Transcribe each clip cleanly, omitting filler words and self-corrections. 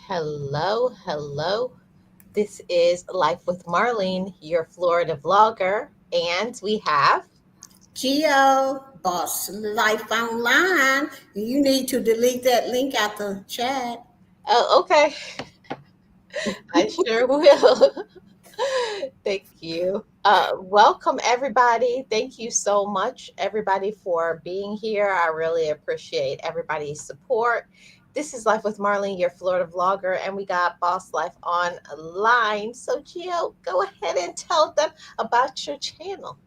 Hello, hello. This is Life with Marlene, your Florida vlogger, and we have. Geo, Boss Life Online. You need to delete that link out the chat. Oh, okay. I sure will. Thank you. Welcome, everybody. Thank you so much, everybody, for being here. I really appreciate everybody's support. This is Life with Marlene, your Florida vlogger, and we got Boss Life online. So, Gio, go ahead and tell them about your channel.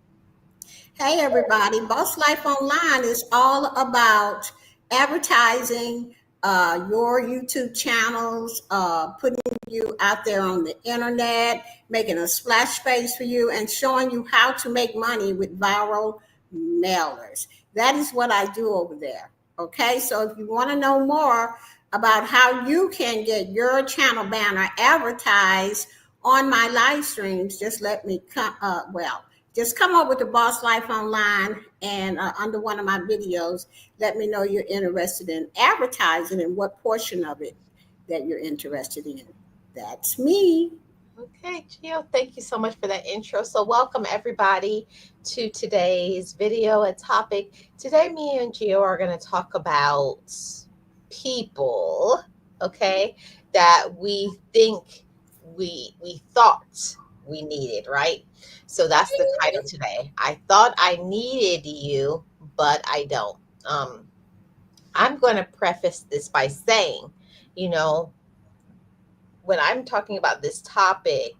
Hey, everybody. Boss Life Online is all about advertising your YouTube channels, putting you out there on the internet, making a splash space for you, and showing you how to make money with viral mailers. That is what I do over there. Okay, so if you want to know more about how you can get your channel banner advertised on my live streams, just let me come. Just come up with the Boss Life Online and under one of my videos, let me know you're interested in advertising and what portion of it that you're interested in. That's me. Okay, Gio, thank you so much for that intro. So, welcome everybody to today's video and topic. Today, me and Gio are going to talk about people, okay, that we think we thought we needed, right? So that's the title today. I thought I needed you, but I don't. I'm going to preface this by saying, you know, when I'm talking about this topic,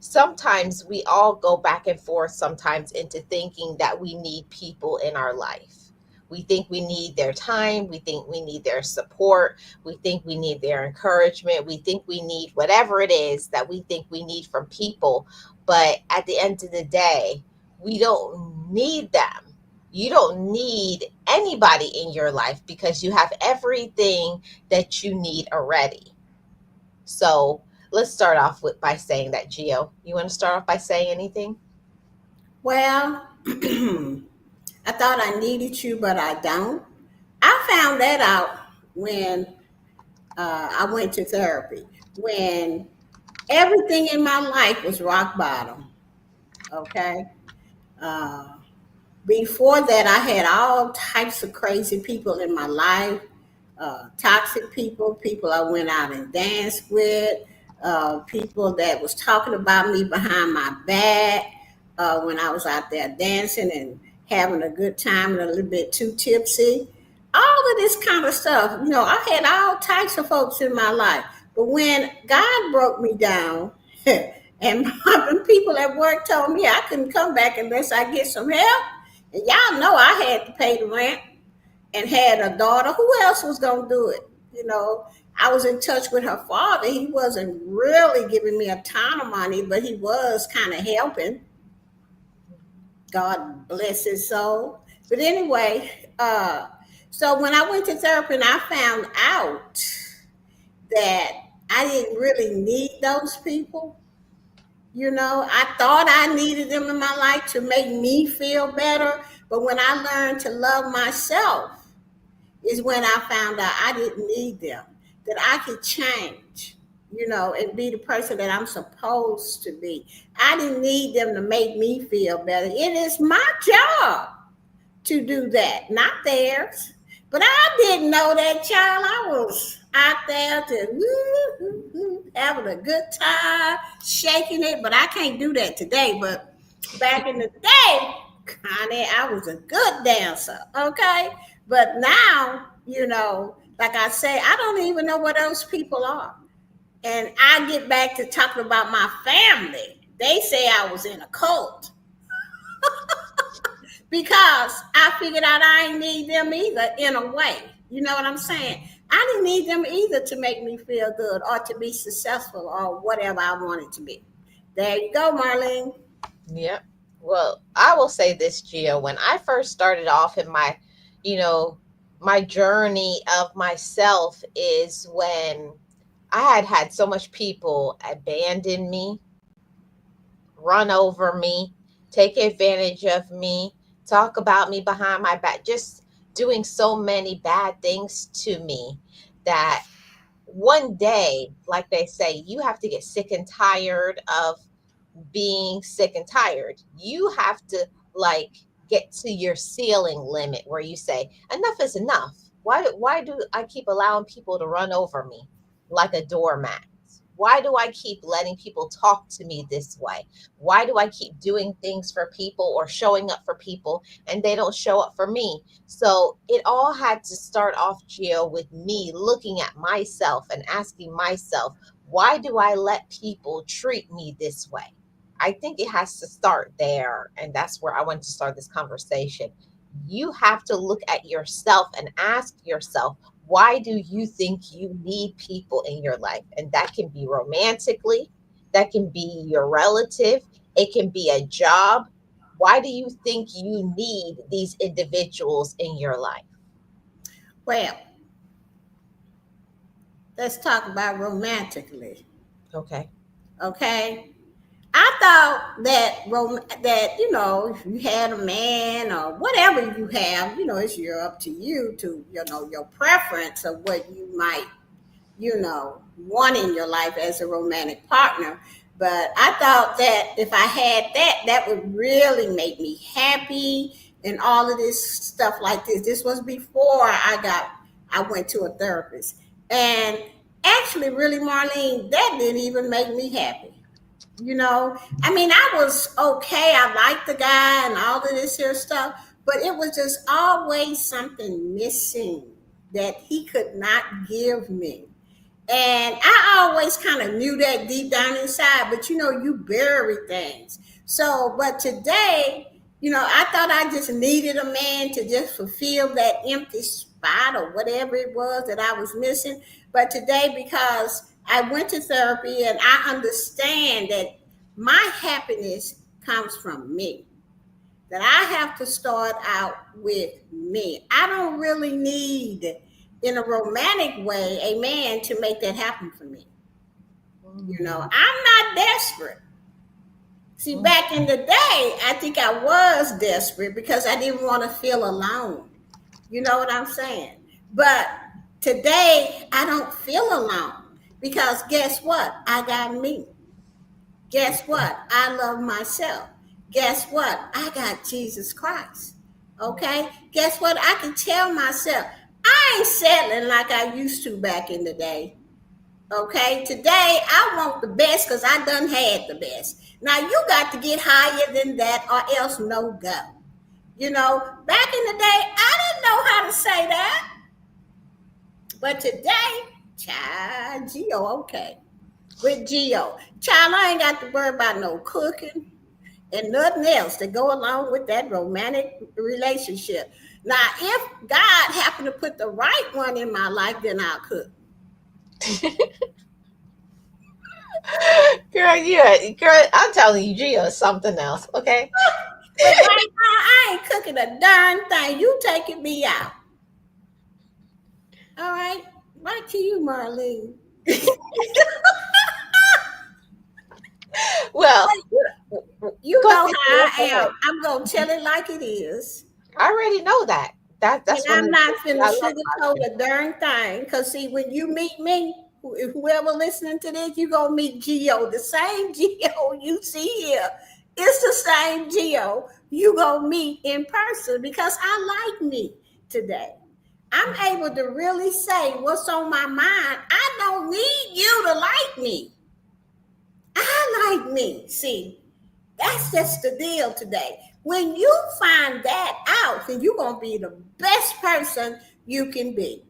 sometimes we all go back and forth sometimes into thinking that we need people in our life. We think we need their time. We think we need their support. We think we need their encouragement. We think we need whatever it is that we think we need from people. But at the end of the day, we don't need them. You don't need anybody in your life because you have everything that you need already. So let's start off with by saying that. Gio, you want to start off by saying anything? Well, I thought I needed you, but I don't. I found that out when I went to therapy, when everything in my life was rock bottom. Okay. Uh, Before that, I had all types of crazy people in my life, toxic people, people I went out and danced with, people that was talking about me behind my back when I was out there dancing and having a good time and a little bit too tipsy. All of this kind of stuff. I had all types of folks in my life. But when God broke me down, and my people at work told me I couldn't come back unless I get some help, and y'all know I had to pay the rent and had a daughter. Who else was going to do it? I was in touch with her father. He wasn't really giving me a ton of money, but he was kind of helping. God bless his soul. But anyway, so when I went to therapy and I found out that I didn't really need those people, I thought I needed them in my life to make me feel better. But when I learned to love myself, is when I found out I didn't need them, that I could change, and be the person that I'm supposed to be. I didn't need them to make me feel better. It is my job to do that, not theirs. But I didn't know that, child. I was out there to having a good time, shaking it. But I can't do that today. But back in the day, honey, I was a good dancer. Okay. But now, like I say, I don't even know what those people are. And I get back to talking about my family. They say I was in a cult because I figured out I ain't need them either in a way. You know what I'm saying? I didn't need them either to make me feel good or to be successful or whatever I wanted to be. There you go, Marlene. Yep. Well, I will say this, Gio. When I first started off in my, you know, my journey of myself is when I had so much people abandon me, run over me, take advantage of me, talk about me behind my back, just doing so many bad things to me that one day, like they say, you have to get sick and tired of being sick and tired. You have to like get to your ceiling limit where you say, enough is enough. Why do I keep allowing people to run over me like a doormat? Why do I keep letting people talk to me this way? Why do I keep doing things for people or showing up for people and they don't show up for me? So it all had to start off, Gio, with me looking at myself and asking myself, why do I let people treat me this way? I think it has to start there. And that's where I want to start this conversation. You have to look at yourself and ask yourself, why do you think you need people in your life? And that can be romantically, that can be your relative, it can be a job. Why do you think you need these individuals in your life? Well, let's talk about romantically. Okay. Okay. I thought that that if you had a man or whatever you have, it's your up to you to your preference of what you might want in your life as a romantic partner. But I thought that if I had that, that would really make me happy and all of this stuff like this. This was before I went to a therapist. And actually, really, Marlene, that didn't even make me happy. I mean, I was okay. I liked the guy and all of this here stuff, but it was just always something missing that he could not give me. And I always kind of knew that deep down inside, but you bury things. So, but today, I thought I just needed a man to just fulfill that empty spot or whatever it was that I was missing. But today, because I went to therapy and I understand that my happiness comes from me, that I have to start out with me. I don't really need, in a romantic way, a man to make that happen for me. Mm, I'm not desperate. See, mm, back in the day, I think I was desperate because I didn't want to feel alone. You know what I'm saying? But today, I don't feel alone because guess what? I got me. Guess what? I love myself. Guess what? I got Jesus Christ. Okay? Guess what? I can tell myself, I ain't settling like I used to back in the day. Okay? Today, I want the best because I done had the best. Now, you got to get higher than that or else no go. Back in the day, I didn't know how to say that. But today, child, Geo, okay. With Geo, child, I ain't got to worry about no cooking and nothing else to go along with that romantic relationship. Now, if God happened to put the right one in my life, then I'll cook. girl, yeah, girl, I'm telling you, Gio is something else. Okay. But right now, I ain't cooking a darn thing. You taking me out. All right. Back to you, Marlene. Well, You go know ahead, how go I am. ahead. I'm gonna tell it like it is. I already know that. And That's one of I'm the not things that finna I love about sugarcoat you. a darn thing. Cause see, when you meet me, whoever listening to this, you gonna meet Geo. The same Geo you see here. It's the same Geo you gonna meet in person because I like me today. I'm able to really say what's on my mind. I don't need you to like me. I like me. See, that's just the deal today. When you find that out, then you're going to be the best person you can be.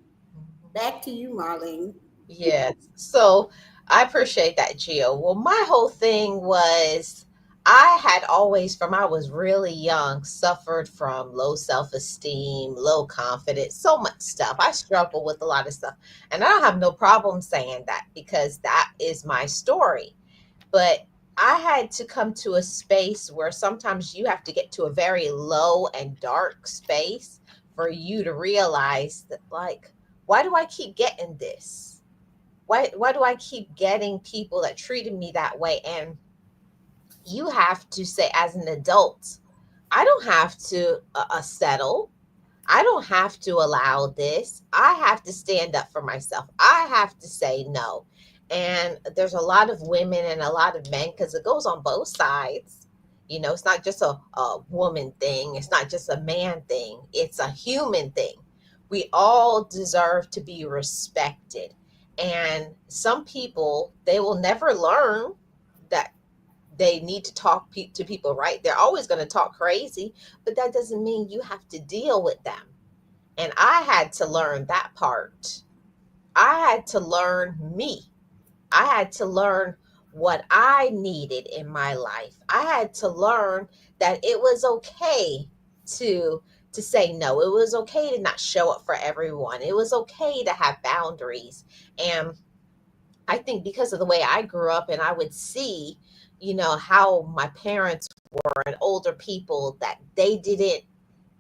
Back to you, Marlene. Yes. So I appreciate that, Gio. Well, my whole thing was I had always, from I was really young, suffered from low self esteem, low confidence, so much stuff. I struggle with a lot of stuff. And I don't have no problem saying that because that is my story. But I had to come to a space where sometimes you have to get to a very low and dark space for you to realize that, like, why do I keep getting this? Why do I keep getting people that treated me that way? And you have to say, as an adult, I don't have to settle. I don't have to allow this. I have to stand up for myself. I have to say no. And there's a lot of women and a lot of men because it goes on both sides. It's not just a woman thing, it's not just a man thing, it's a human thing. We all deserve to be respected. And some people, they will never learn that they need to talk to people right. They're always going to talk crazy, but that doesn't mean you have to deal with them. And I had to learn that part. I had to learn me. I had to learn what I needed in my life. I had to learn that it was okay to to say no. It was okay to not show up for everyone. It was okay to have boundaries. And I think because of the way I grew up and I would see, how my parents were and older people, that they didn't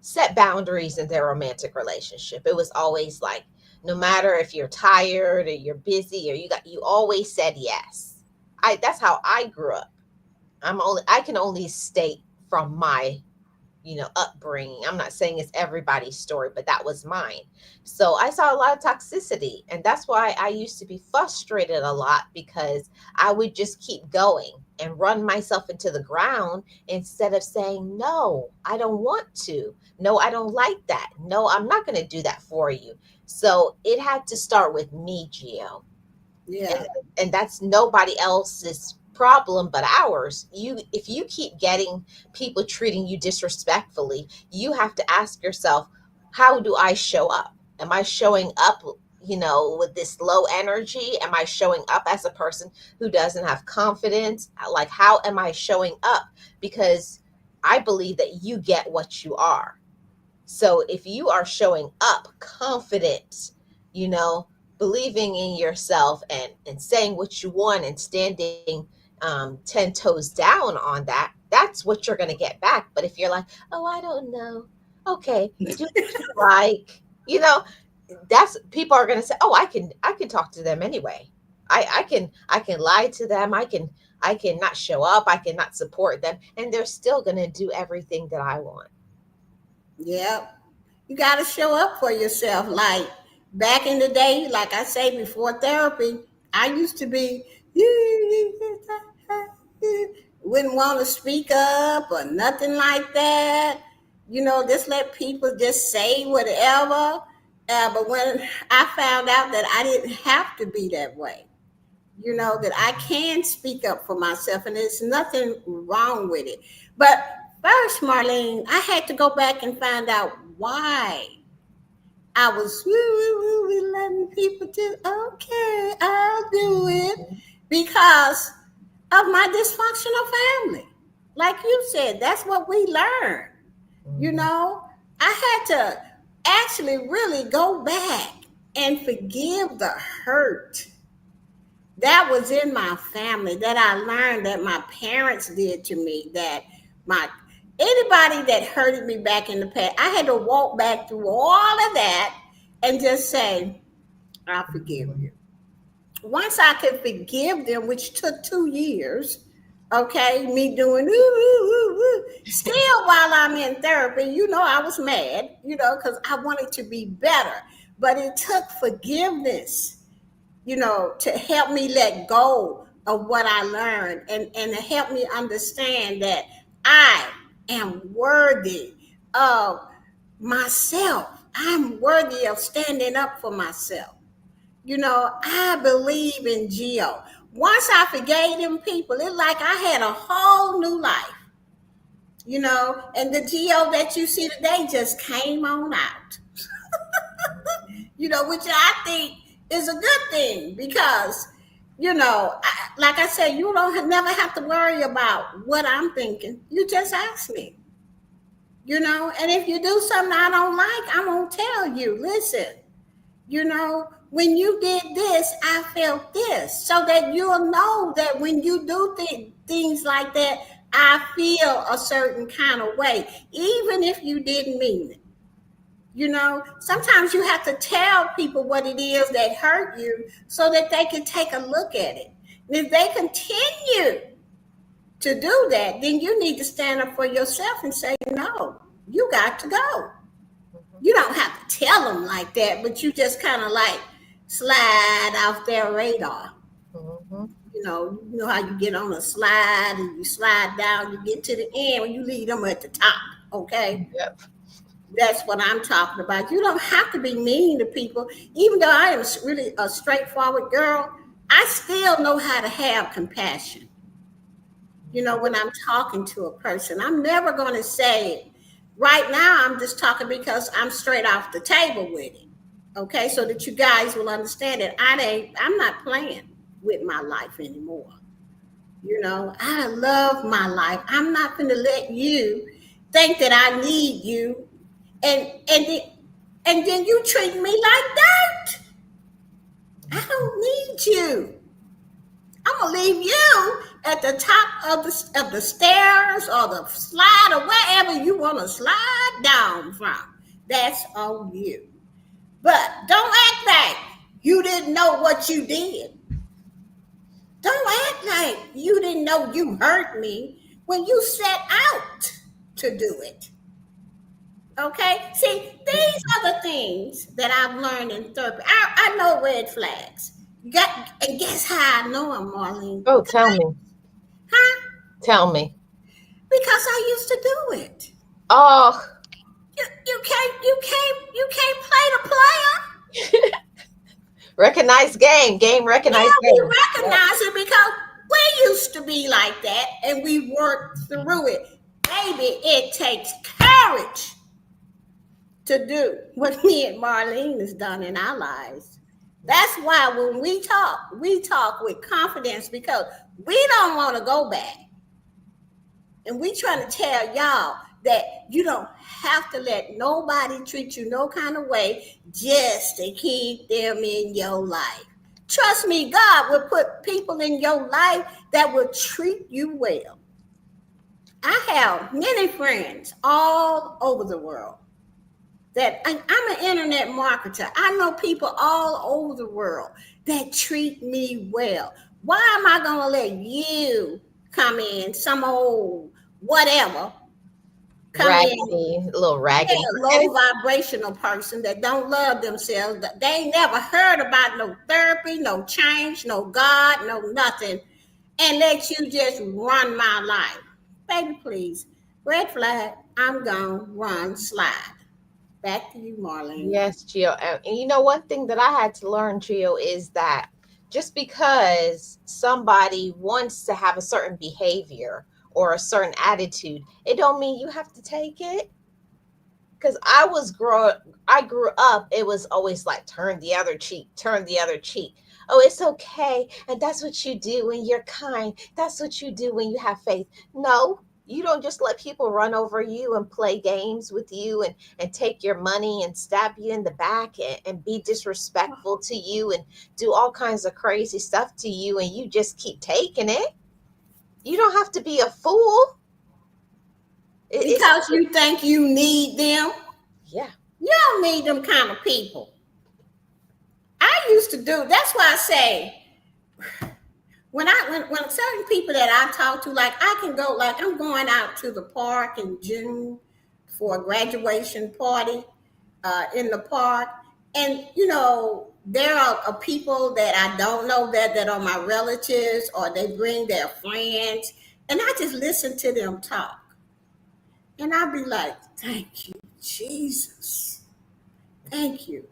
set boundaries in their romantic relationship. It was always like, no matter if you're tired or you're busy or you always said yes. That's how I grew up. I can only state from my upbringing. I'm not saying it's everybody's story, but that was mine. So I saw a lot of toxicity, and that's why I used to be frustrated a lot, because I would just keep going and run myself into the ground instead of saying, no, I don't want to. No, I don't like that. No, I'm not going to do that for you. So it had to start with me, Gio. and Yeah. and that's nobody else's problem but ours. If you keep getting people treating you disrespectfully, you have to ask yourself, how do I show up? Am I showing up, with this low energy? Am I showing up as a person who doesn't have confidence? Like, how am I showing up? Because I believe that you get what you are. So if you are showing up confident, you know, believing in yourself, and saying what you want, and standing 10 toes down on that, that's what you're going to get back. But if you're like, oh, I don't know. Okay, do what you like. That's people are going to say, oh, I can talk to them anyway. I can lie to them. I can not show up. I can not support them, and they're still going to do everything that I want. Yep. You got to show up for yourself. Like back in the day, like I say before therapy, I used to be wouldn't want to speak up or nothing like that. Just let people just say whatever. But when I found out that I didn't have to be that way, that I can speak up for myself and there's nothing wrong with it. But first, Marlene, I had to go back and find out why I was letting people do, okay, I'll do it because of my dysfunctional family. Like you said, that's what we learned. You Mhm. know, I had to actually really go back and forgive the hurt that was in my family that I learned that my parents did to me, that my anybody that hurted me back in the past, I had to walk back through all of that and just say, I forgive you. Once I could forgive them, which took 2 years, okay, me doing ooh, ooh, ooh, ooh. Still while I'm in therapy, I was mad, because I wanted to be better. But it took forgiveness, to help me let go of what I learned, and to help me understand that I am worthy of myself. I'm worthy of standing up for myself. I believe in Geo. Once I forgave them people, it's like I had a whole new life, and the Geo that you see today just came on out, which I think is a good thing because, like I said, you don't never have to worry about what I'm thinking. You just ask me, and if you do something I don't like, I won't tell you. Listen, when you did this, I felt this, so that you'll know that when you do things like that, I feel a certain kind of way, even if you didn't mean it. Sometimes you have to tell people what it is that hurt you so that they can take a look at it. And if they continue to do that, then you need to stand up for yourself and say, no, you got to go. You don't have to tell them like that, but you just kind of like slide off their radar. Hmm. You know how you get on a slide and you slide down, you get to the end when you leave them at the top. Okay, Yep. that's what I'm talking about. You don't have to be mean to people, even though I am really a straightforward girl. I still know how to have compassion. When I'm talking to a person, I'm never going to say, right now, I'm just talking because I'm straight off the table with it. Okay, so that you guys will understand that I'm not playing with my life anymore. I love my life. I'm not going to let you think that I need you, and and then, and then you treat me like that. I don't need you. I'm gonna leave you at the top of the stairs or the slide or wherever you want to slide down from. That's on you. But don't act like you didn't know what you did. Don't act like you didn't know you hurt me when you set out to do it. Okay? See, these are the things that I've learned in therapy. I know red flags. And guess how I know them, Marlene? Oh, tell me. Huh? Tell me. Because I used to do it. Oh, You can't play the player. recognize game. Game recognize Yeah, we game. Yep. recognize it because we used to be like that and we worked through it. Baby, it takes courage to do what me and Marlene has done in our lives. That's why when we talk with confidence because we don't want to go back. And we trying to tell y'all that you don't have to let nobody treat you no kind of way just to keep them in your life. Trust me, God will put people in your life that will treat you well. I have many friends all over the world I'm an internet marketer. I know people all over the world that treat me well. Why am I going to let you come in, some old whatever, come in, Raggedy, a little yeah, raggedy. And low vibrational person that don't love themselves? They ain't never heard about no therapy, no change, no God, no nothing, and let you just run my life. Baby, please. Red flag, I'm gone, run, slide. Back to you, Marlene. yes, Gio. And you know, one thing that I had to learn, Gio, is that just because somebody wants to have a certain behavior or a certain attitude, it don't mean you have to take it. Because I grew up, it was always like turn the other cheek, turn the other cheek. Oh, it's okay, and that's what you do when you're kind. That's what you do when you have faith. No, you don't just let people run over you and play games with you and take your money and stab you in the back and be disrespectful to you and do all kinds of crazy stuff to you, and you just keep taking it. You don't have to be a fool. It's Because you think you need them. yeah. You don't need them kind of people. I used to do. That's why I say when certain people that I talk to, like I can go, like I'm going out to the park in June for a graduation party in the park, and there are people that I don't know that are my relatives or they bring their friends, and I just listen to them talk, and I'll be like, "Thank you, Jesus. Thank you."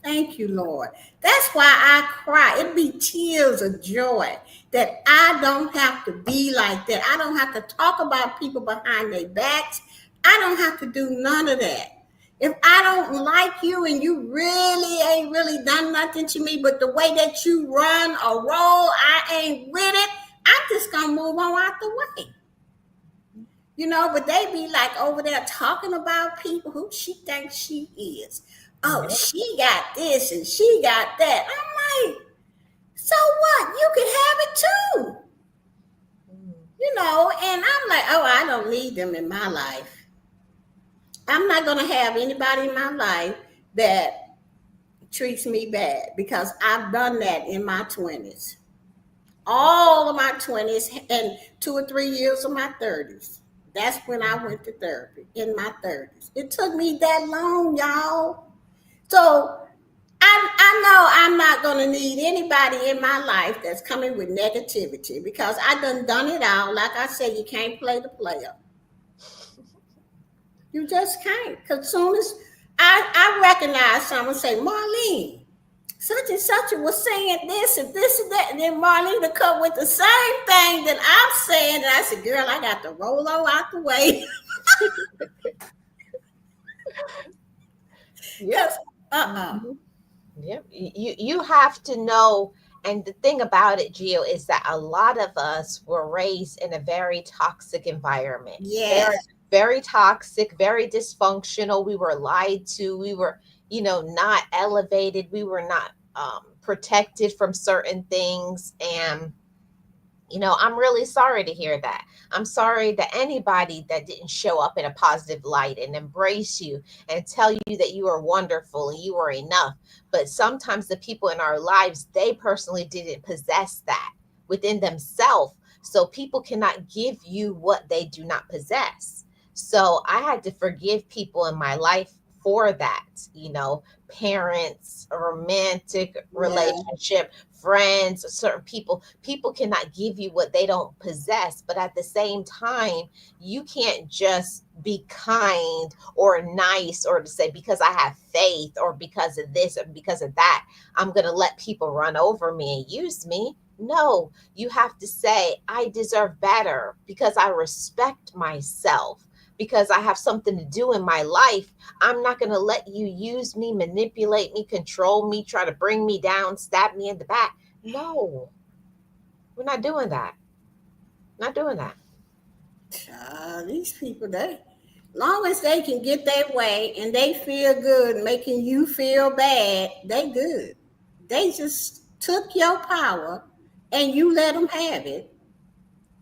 Thank you, Lord. That's why I cry. It be tears of joy that I don't have to be like that. I don't have to talk about people behind their backs. I don't have to do none of that. If I don't like you and you really ain't really done nothing to me, but the way that you run or roll, I ain't with it, I'm just going to move on out the way. But they be like over there talking about people who she thinks she is. Oh, she got this and she got that. I'm like, so what? You can have it too. And I'm like, oh, I don't need them in my life. I'm not going to have anybody in my life that treats me bad because I've done that in my 20s. All of my 20s and 2 or 3 years of my 30s. That's when I went to therapy in my 30s. It took me that long, y'all. So I know I'm not going to need anybody in my life that's coming with negativity because I done it all. Like I said, you can't play the player. You just can't. Because soon as I recognize someone say, Marlene, such and such was saying this and that, and then Marlene to come with the same thing that I'm saying, and I said, girl, I got to roll on out the way. Yep. Because, uh-uh. Mhm. Yep. You have to know, and the thing about it, Gio, is that a lot of us were raised in a very toxic environment. Very, Yes, very toxic, very dysfunctional. We were lied to. We were, not elevated. We were not protected from certain things. And I'm really sorry to hear that. I'm sorry that anybody that didn't show up in a positive light and embrace you and tell you that you are wonderful and you are enough. But sometimes the people in our lives, they personally didn't possess that within themselves. So people cannot give you what they do not possess. So I had to forgive people in my life for that, parents, a romantic yeah, relationship, friends, certain people cannot give you what they don't possess. But at the same time, you can't just be kind or nice or to say because I have faith or because of this or because of that, I'm going to let people run over me and use me. No, you have to say I deserve better because I respect myself, because I have something to do in my life. I'm not going to let you use me, manipulate me, control me, try to bring me down, stab me in the back. No, we're not doing that. Not doing that. these people, they, long as they can get their way and they feel good, making you feel bad, they good. They just took your power and you let them have it.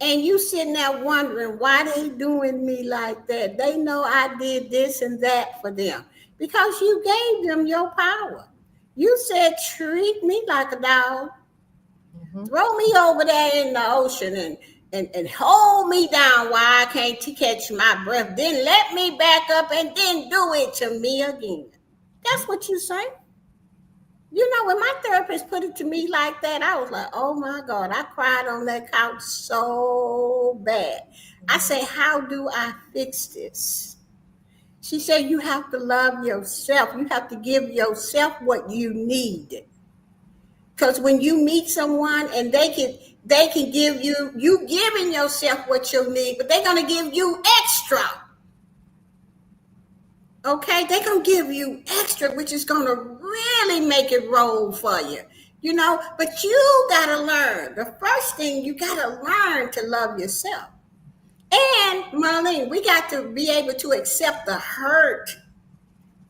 And you sitting there wondering why they doing me like that. They know I did this and that for them because you gave them your power. You said, treat me like a dog. Hmm. Throw me over there in the ocean and hold me down while I can't catch my breath. Then let me back up and then do it to me again. That's what you say. You know, when my therapist put it to me like that, I was like, oh my God, I cried on that couch so bad. I Hmm. say, how do I fix this? She said, you have to love yourself. You have to give yourself what you need. Because when you meet someone and they can give you giving yourself what you need, but they're gonna give you extra. Okay, they're gonna give you extra, which is gonna really make it roll for you. But you gotta learn. The first thing you gotta learn to love yourself. And Marlene, we got to be able to accept the hurt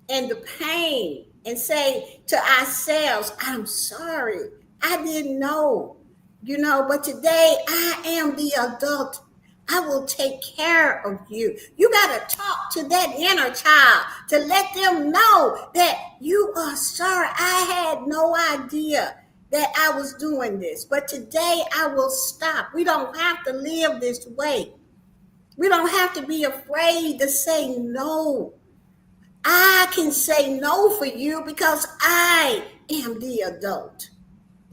and the pain and say to ourselves, I'm sorry. I didn't know. But today I am the adult. I will take care of you. You got to talk to that inner child to let them know that you are sorry. I had no idea that I was doing this, but today I will stop. We don't have to live this way. We don't have to be afraid to say no. I can say no for you because I am the adult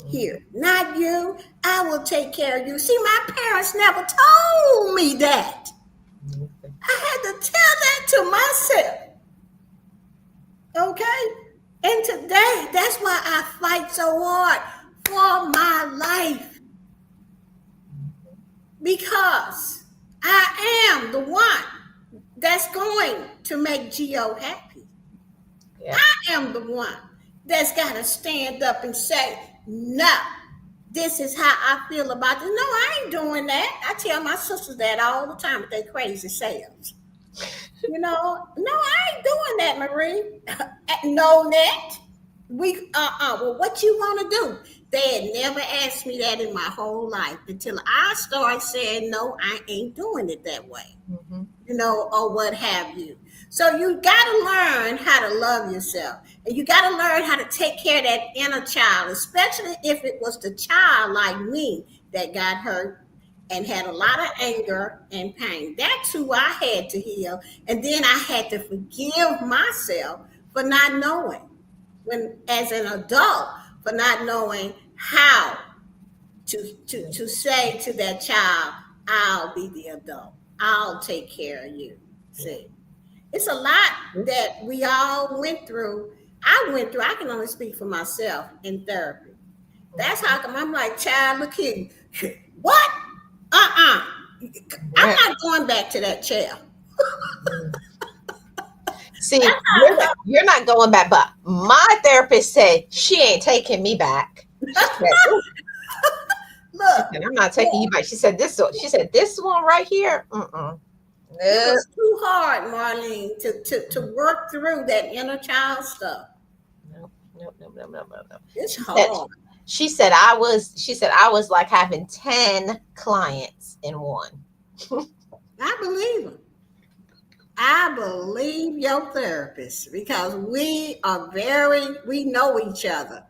here, Hmm. not you. I will take care of you. See, my parents never told me that. I had to tell that to myself, okay? And today, that's why I fight so hard for my life because I am the one that's going to make Gio happy. Yep. I am the one that's got to stand up and say, no, this is how I feel about it. No, I ain't doing that. I tell my sisters that all the time with their crazy selves. No, I ain't doing that, Marie. No, net. Well, what you want to do? They had never asked me that in my whole life until I started saying, no, I ain't doing it that way, Hmm. or what have you. So you got to learn how to love yourself. And you got to learn how to take care of that inner child, especially if it was the child like me that got hurt. and had a lot of anger and pain. That's who I had to heal. And then I had to forgive myself for not knowing, when as an adult, for not knowing how to say to that child, I'll be the adult. I'll take care of you. See, it's a lot that we all went through. I went through, I can only speak for myself in therapy. That's how come I'm like, child, look here. What? Uh-uh. I'm Yeah. not going back to that chair. See, That's how come. you're not going back, but my therapist said she ain't taking me back. She said, "Ooh," she Look, said, I'm not taking you back. She said this one. She said this one right here. it No, was too hard, Marlene, to work through that inner child stuff. no, no, no, no, no, no, no. It's She said hard. she said I was like having 10 clients in one. I believe it. I believe your therapist because we know each other.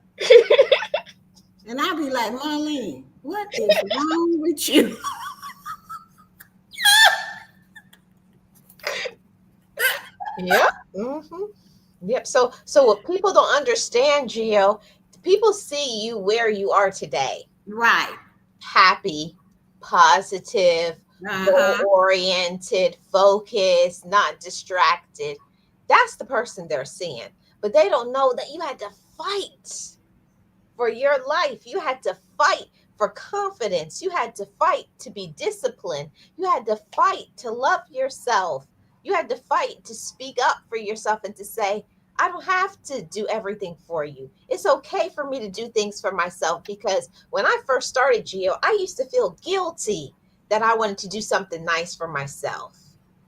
And I be like, Marlene, what is wrong with you? Yep. Yep. So what people don't understand, Gio, people see you where you are today. Right. Happy, positive, goal Uh-huh. oriented, focused, not distracted. That's the person they're seeing. But they don't know that you had to fight for your life. You had to fight for confidence. You had to fight to be disciplined. You had to fight to love yourself. You had to fight to speak up for yourself and to say, I don't have to do everything for you. It's okay for me to do things for myself because when I first started Geo, I used to feel guilty that I wanted to do something nice for myself.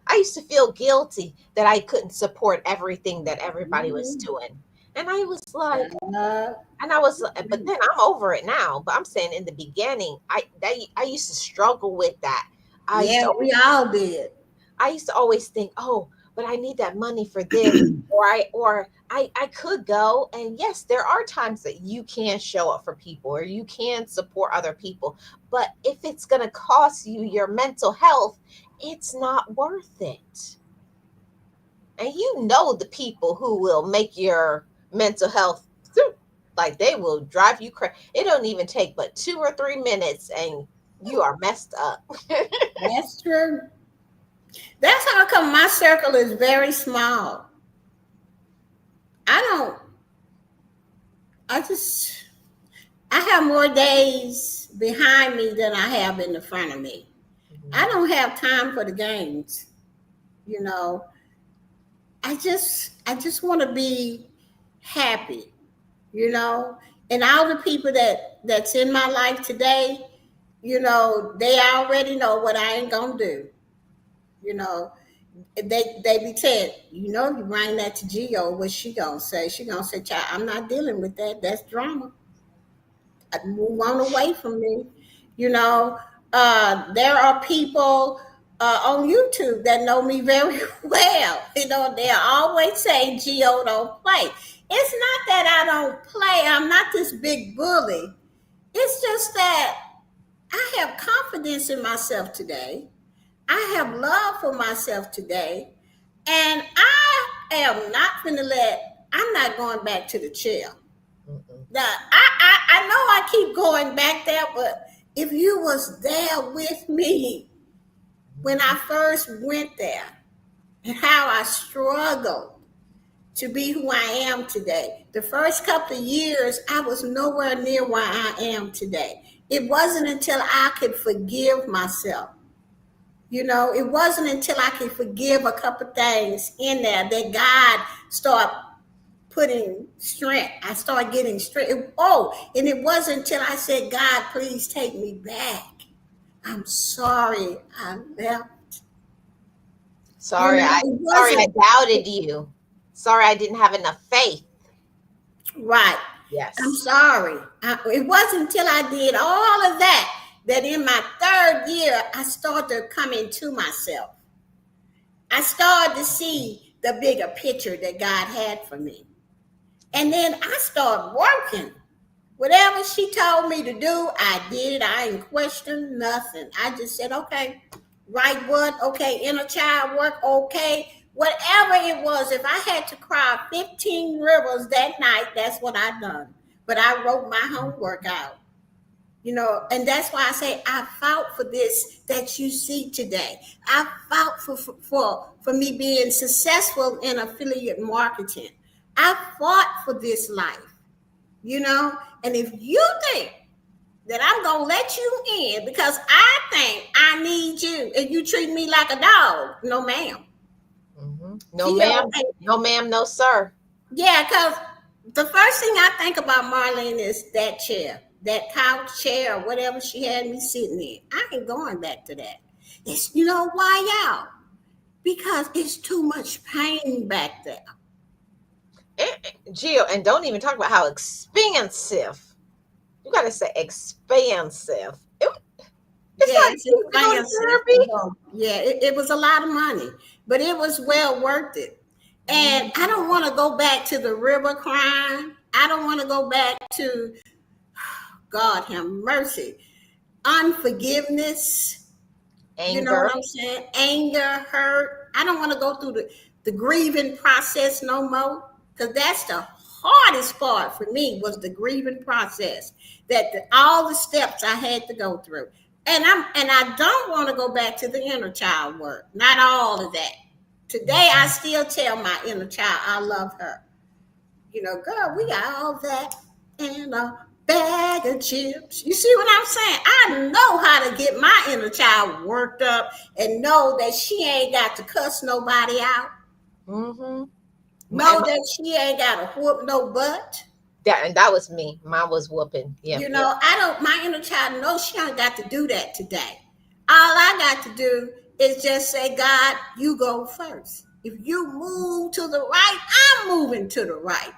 I used to feel guilty that I couldn't support everything that everybody was Mhm. doing. And I was like, Uh, and I was, but then I'm over it now. But I'm saying in the beginning, I used to struggle with that. I used yeah, to always, we all did. I used to always think, oh, but I need that money for this, or I could go. And yes, there are times that you can show up for people or you can support other people, but if it's gonna cost you your mental health, it's not worth it. And you know the people who will make your mental health like they will drive you crazy. It don't even take but 2 or 3 minutes and you are messed up. That's true. That's how come my circle is very small. I don't, I just, I have more days behind me than I have in the front of me. I don't have time for the games, you know. I just want to be happy, you know. And all the people that's in my life today, they already know what I ain't gonna do. You know, they be saying, you bring that to Geo, what she gonna say? She gonna say, "Child, I'm not dealing with that. That's drama. Move on away from me." You know, there are people on YouTube that know me very well. They'll always say Geo don't play. It's not that I don't play. I'm not this big bully. It's just that I have confidence in myself today. I have love for myself today. And I am not going to I'm not going back to the chair. Now, I know I keep going back there, but if you was there with me when I first went there and how I struggled to be who I am today, the first couple of years, I was nowhere near where I am today. It wasn't until I could forgive myself. It wasn't until I could forgive a couple things in there that God started putting strength. I started getting strength. Oh, and it wasn't until I said, God, please take me back. I'm sorry I left. It Sorry I wasn't doubted you. Sorry I didn't have enough faith. right. I'm Yes. sorry. It wasn't until I did all of that in my third year, I started to come into myself. I started to see the bigger picture that God had for me. And then I started working Whatever she told me to do, I did it. I ain't questioned nothing. I just said, okay, write what? Okay, inner child work, okay. Whatever it was, if I had to cry 15 rivers that night, that's what I done. But I wrote my homework out. And that's why I say I fought for this that you see today. I fought for me being successful in affiliate marketing. I fought for this life, and if you think that I'm gonna let you in because I think I need you and you treat me like a dog, no ma'am. No, Gio, ma'am. No, ma'am. No, sir. yeah, because the first thing I think about Marlene is that chair, that couch chair, or whatever she had me sitting in. I ain't going back to that. It's why y'all? Because it's too much pain back there. Gio, and don't even talk about how expensive. You got to say expansive. It's not Yes, cheap to go to expensive. therapy. Yeah, it was a lot of money, but it was well worth it. And I don't want to go back to the river crying. I don't want to go back to, God have mercy, unforgiveness. You know Anger. what I'm saying? Anger, hurt. I don't want to go through the grieving process no more, because that's the hardest part for me was the grieving process. All the steps I had to go through, and I don't want to go back to the inner child work. Not all of that. Today I still tell my inner child I love her. Girl, we got all that in a bag of chips. You see what I'm saying? I know how to get my inner child worked up and know that she ain't got to cuss nobody out. Mm-hmm. Know that she ain't got to whoop no butt. That was me. Mine was whooping. Yeah. I don't, my inner child knows she ain't got to do that today. All I got to do is just say, God, you go first. If you move to the right, I'm moving to the right.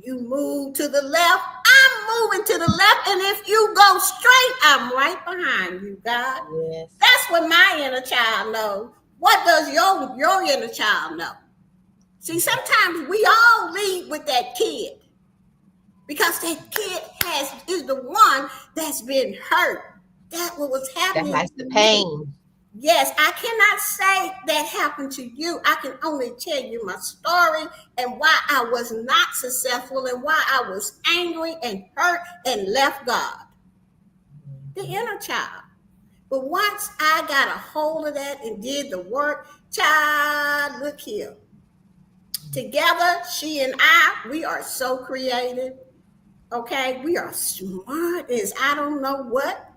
You move to the left, I'm moving to the left. And if you go straight, I'm right behind you, God. Yes. That's what my inner child knows. What does your inner child know? See, sometimes we all lead with that kid because that kid is the one that's been hurt. That's what was That happening has to the me. pain. Yes, I cannot say that happened to you. I can only tell you my story and why I was not successful and why I was angry and hurt and left God. The inner child. But once I got a hold of that and did the work, child, look here. Together, she and we are so creative. Okay, we are smart as I don't know what.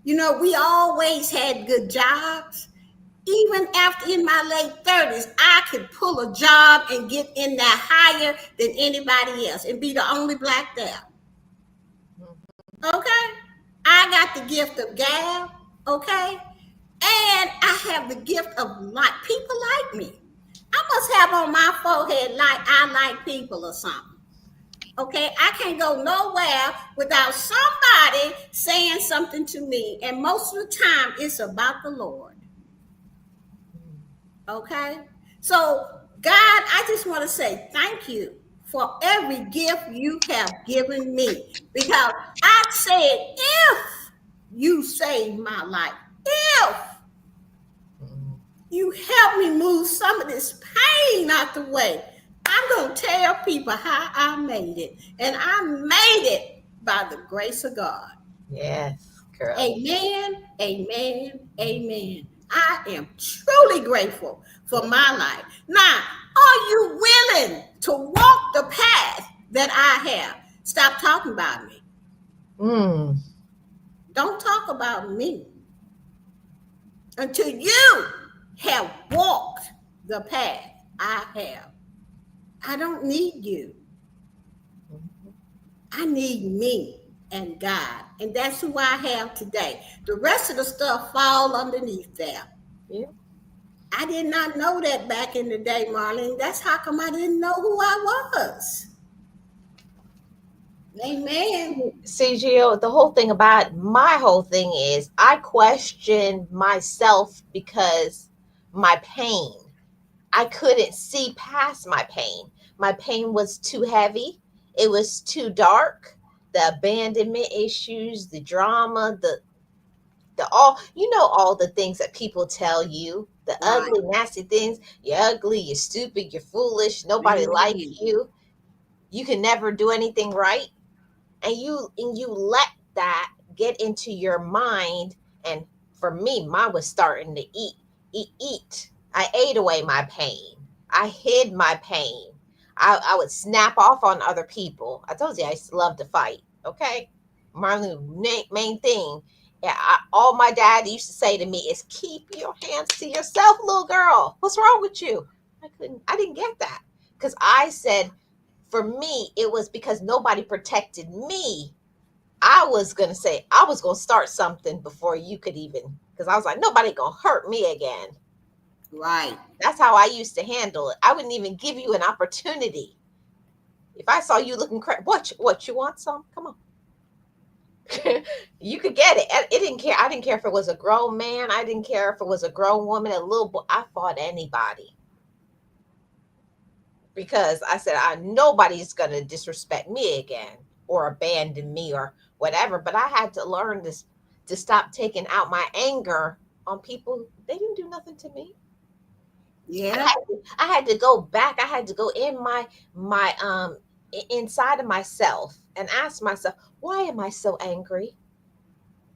We always had good jobs. Even after in my late 30s, I could pull a job and get in there higher than anybody else and be the only black there. Okay? I got the gift of gab. Okay? And I have the gift of like people like me. I must have on my forehead like I like people or something. Okay, I can't go nowhere without somebody saying something to me. And most of the time, it's about the Lord. Okay, so God, I just want to say thank you for every gift you have given me because I said, if you save my life, if you help me move some of this pain out the way, I'm going to tell people how I made it. And I made it by the grace of God. Yes, girl. Amen, amen, amen. I am truly grateful for my life. Now, are you willing to walk the path that I have? Stop talking about me. Mm. Don't talk about me until you have walked the path I have. I don't need you. I need me and God. And that's who I have today. The rest of the stuff fall underneath there. Yeah. I did not know that back in the day, Marlene. That's how come I didn't know who I was. Amen. See, Gio, the whole thing about my whole thing is I question myself because my pain. I couldn't see past my pain. My pain was too heavy. It was too dark. the abandonment issues, the drama, the all, all the things that people tell you, the Right. ugly, nasty things. You're ugly, you're stupid, you're foolish, nobody like Mhm. you can never do anything right, and you let that get into your mind. And for me, mine was starting to eat. I ate away my pain. I hid my pain. I would snap off on other people. I told you I used to love to fight. Okay, Marlene, main thing. Yeah, all my dad used to say to me is, "Keep your hands to yourself, little girl. What's wrong with you?" I didn't get that because I said, for me, it was because nobody protected me. I was gonna say I was gonna start something before you could even, because I was like, nobody gonna hurt me again. Right. That's how I used to handle it. I wouldn't even give you an opportunity. If I saw you looking crazy, what you want some? Come on. You could get it. It didn't care. I didn't care if it was a grown man. I didn't care if it was a grown woman, a little boy. I fought anybody because I said, nobody's gonna disrespect me again or abandon me or whatever. But I had to learn this, to stop taking out my anger on people. They didn't do nothing to me. Yeah. I had to go back. I had to go in my inside of myself and ask myself, why am I so angry?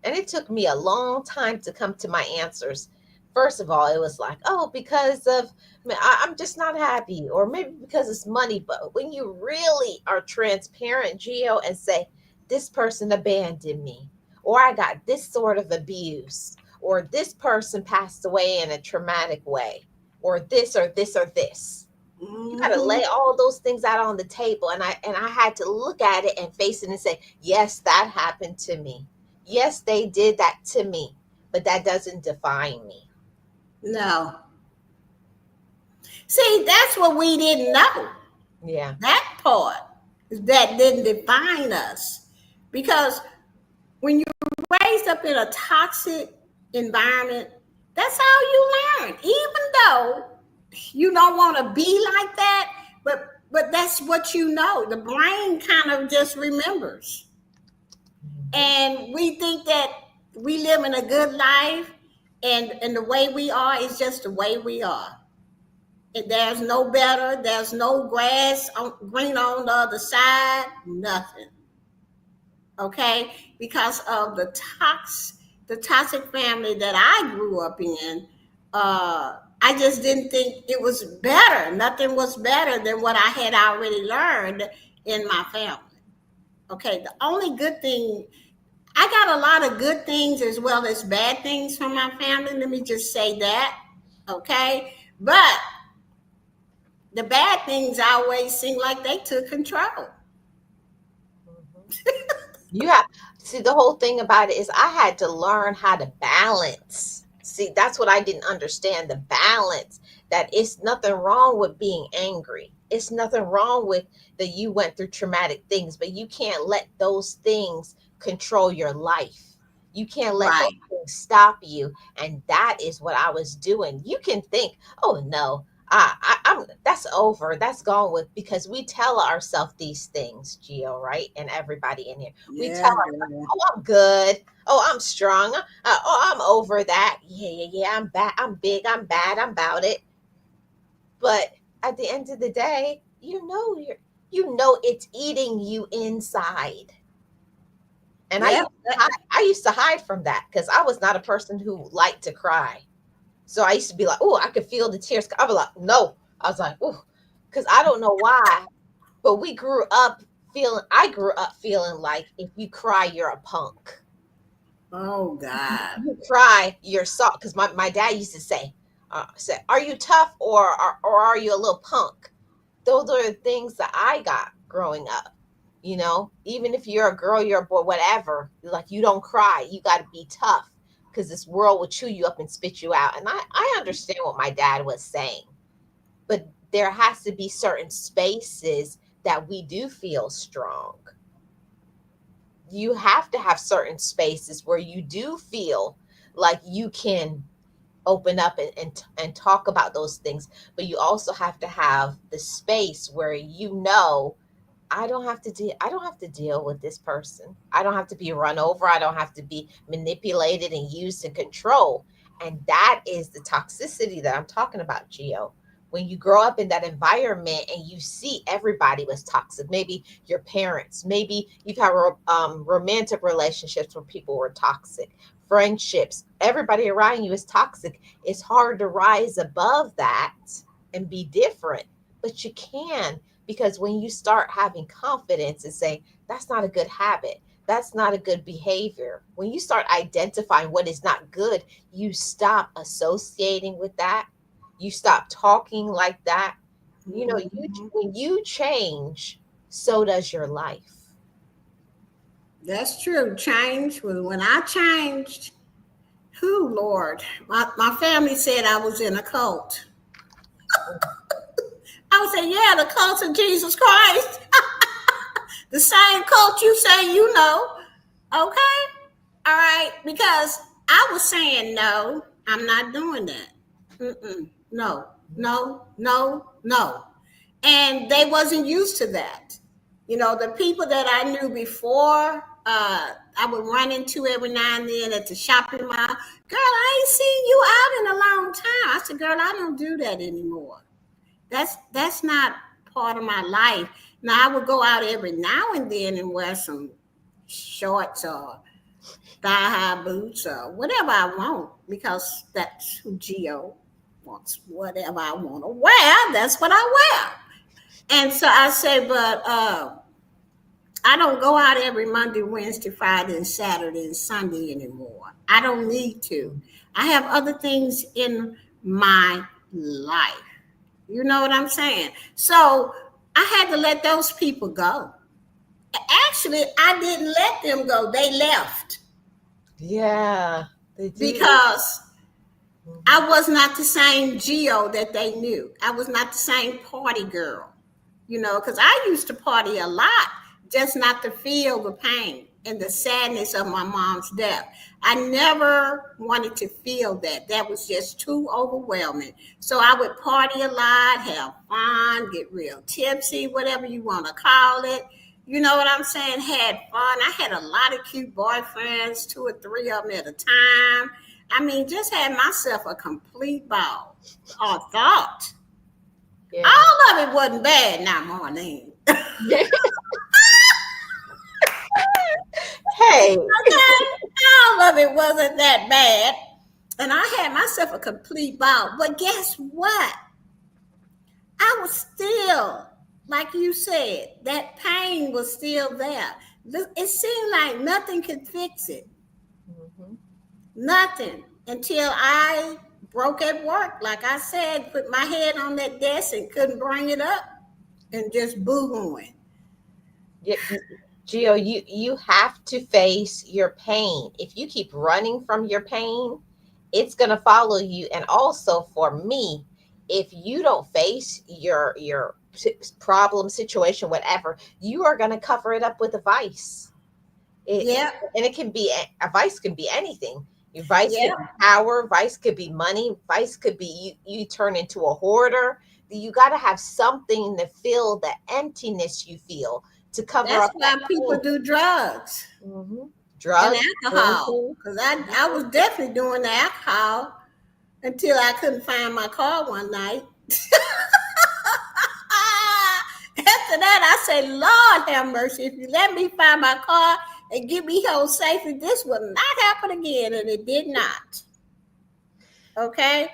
And it took me a long time to come to my answers. First of all, it was like, oh, because of, I'm just not happy, or maybe because it's money. But when you really are transparent, Geo, and say, this person abandoned me, or I got this sort of abuse, or this person passed away in a traumatic way, or this, or this, or this. You got to Mhm. lay all those things out on the table, and I had to look at it and face it and say, yes, that happened to me. Yes, they did that to me, but that doesn't define me. No. See, that's what we didn't know. Yeah. That part that didn't define us. Because when you're raised up in a toxic environment, that's how you learn. Even though you don't want to be like that, but that's what you know. The brain kind of just remembers. Mhm. And we think that we live in a good life, and the way we are is just the way we are. And there's no better, there's no grass green on the other side, nothing. Okay, because of the toxic family that I grew up in. I just didn't think it was better. Nothing was better than what I had already learned in my family. Okay, the only good thing, I got a lot of good things as well as bad things from my family. Let me just say that. Okay, but the bad things always seem like they took control. Mhm. You have, see, the whole thing about it is I had to learn how to balance. See, that's what I didn't understand, the balance, that it's nothing wrong with being angry. It's nothing wrong with that you went through traumatic things, but you can't let those things control your life. You can't let those Right. things stop you. And that is what I was doing. You can think, oh no, I'm that's over. That's gone with, because we tell ourselves these things, Gio, right? And everybody in here. We tell Yeah, ourselves, girl. oh, I'm good. Oh, I'm strong. Oh, I'm over that. Yeah, yeah, yeah. I'm bad. I'm big. I'm bad. I'm about it. But at the end of the day, you know it's eating you inside. And Yep. I used to hide from that because I was not a person who liked to cry. So I used to be like, oh, I could feel the tears. I'd be like, no. I was like, oh, because I don't know why, but I grew up feeling like if you cry, you're a punk. Oh God. You cry, you're soft. Because my dad used to say, are you tough, or are you a little punk? Those are the things that I got growing up. Even if you're a girl, you're a boy, whatever, like, you don't cry. You got to be tough because this world will chew you up and spit you out. And I understand what my dad was saying, but there has to be certain spaces that we do feel strong. You have to have certain spaces where you do feel like you can open up and talk about those things, but you also have to have the space where I don't have to deal with this person. I don't have to be run over. I don't have to be manipulated and used to control. And that is the toxicity that I'm talking about, Gio. When you grow up in that environment and you see everybody was toxic, maybe your parents, maybe you've had romantic relationships where people were toxic, friendships, everybody around you is toxic. It's hard to rise above that and be different, but you can, because when you start having confidence and saying, that's not a good habit, that's not a good behavior, when you start identifying what is not good, you stop associating with that. You stop talking like that. You know, Mhm. when you change, so does your life. That's true. Change was when I changed. Who, Lord? My family said I was in a cult. I would say, yeah, the cult of Jesus Christ. The same cult you say you know. Okay? All right? Because I was saying, no, I'm not doing that. Mm-mm. No, no, no, no. And they wasn't used to that. You know, the people that I knew before, I would run into every now and then at the shopping mall. Girl, I ain't seen you out in a long time. I said, girl, I don't do that anymore. That's not part of my life. Now I would go out every now and then and wear some shorts or thigh high boots or whatever I want because that's who Geo wants. Whatever I want to wear, that's what I wear. And so I say, but I don't go out every Monday, Wednesday, Friday, and Saturday and Sunday anymore. I don't need to. I have other things in my life. You know what I'm saying? So I had to let those people go. Actually, I didn't let them go. They left Yeah, they do. because Mhm. I was not the same Geo that they knew. I was not the same party girl, you know, because I used to party a lot, just not to feel the pain and the sadness of my mom's death. I never wanted to feel that. That was just too overwhelming. So I would party a lot, have fun, get real tipsy, whatever you want to call it. You know what I'm saying? Had fun. I had a lot of cute boyfriends, two or three of them at a time. I mean, just had myself a complete ball. Or thought. Yeah. All of it wasn't bad now, Marlene. Hey. All of it wasn't that bad. And I had myself a complete ball. But guess what? I was still, like you said, that pain was still there. It seemed like nothing could fix it. Mhm. Nothing. Until I broke at work. Like I said, put my head on that desk and couldn't bring it up and just boo-hooing. Gio, you have to face your pain. If you keep running from your pain, it's gonna follow you. And also for me, if you don't face your problem, situation, whatever, you are gonna cover it up with a vice. It Yep, and it can be a vice can be anything. Your vice could yep. be power, vice could be money, vice could be you turn into a hoarder. You got to have something to fill the emptiness you feel to cover That's up that why people pain. do drugs and Drugs, alcohol. drinking. Because I was definitely doing the alcohol until I couldn't find my car one night. After that, I say, Lord have mercy. If you let me find my car and get me home safely, this will not happen again. And it did not. Okay?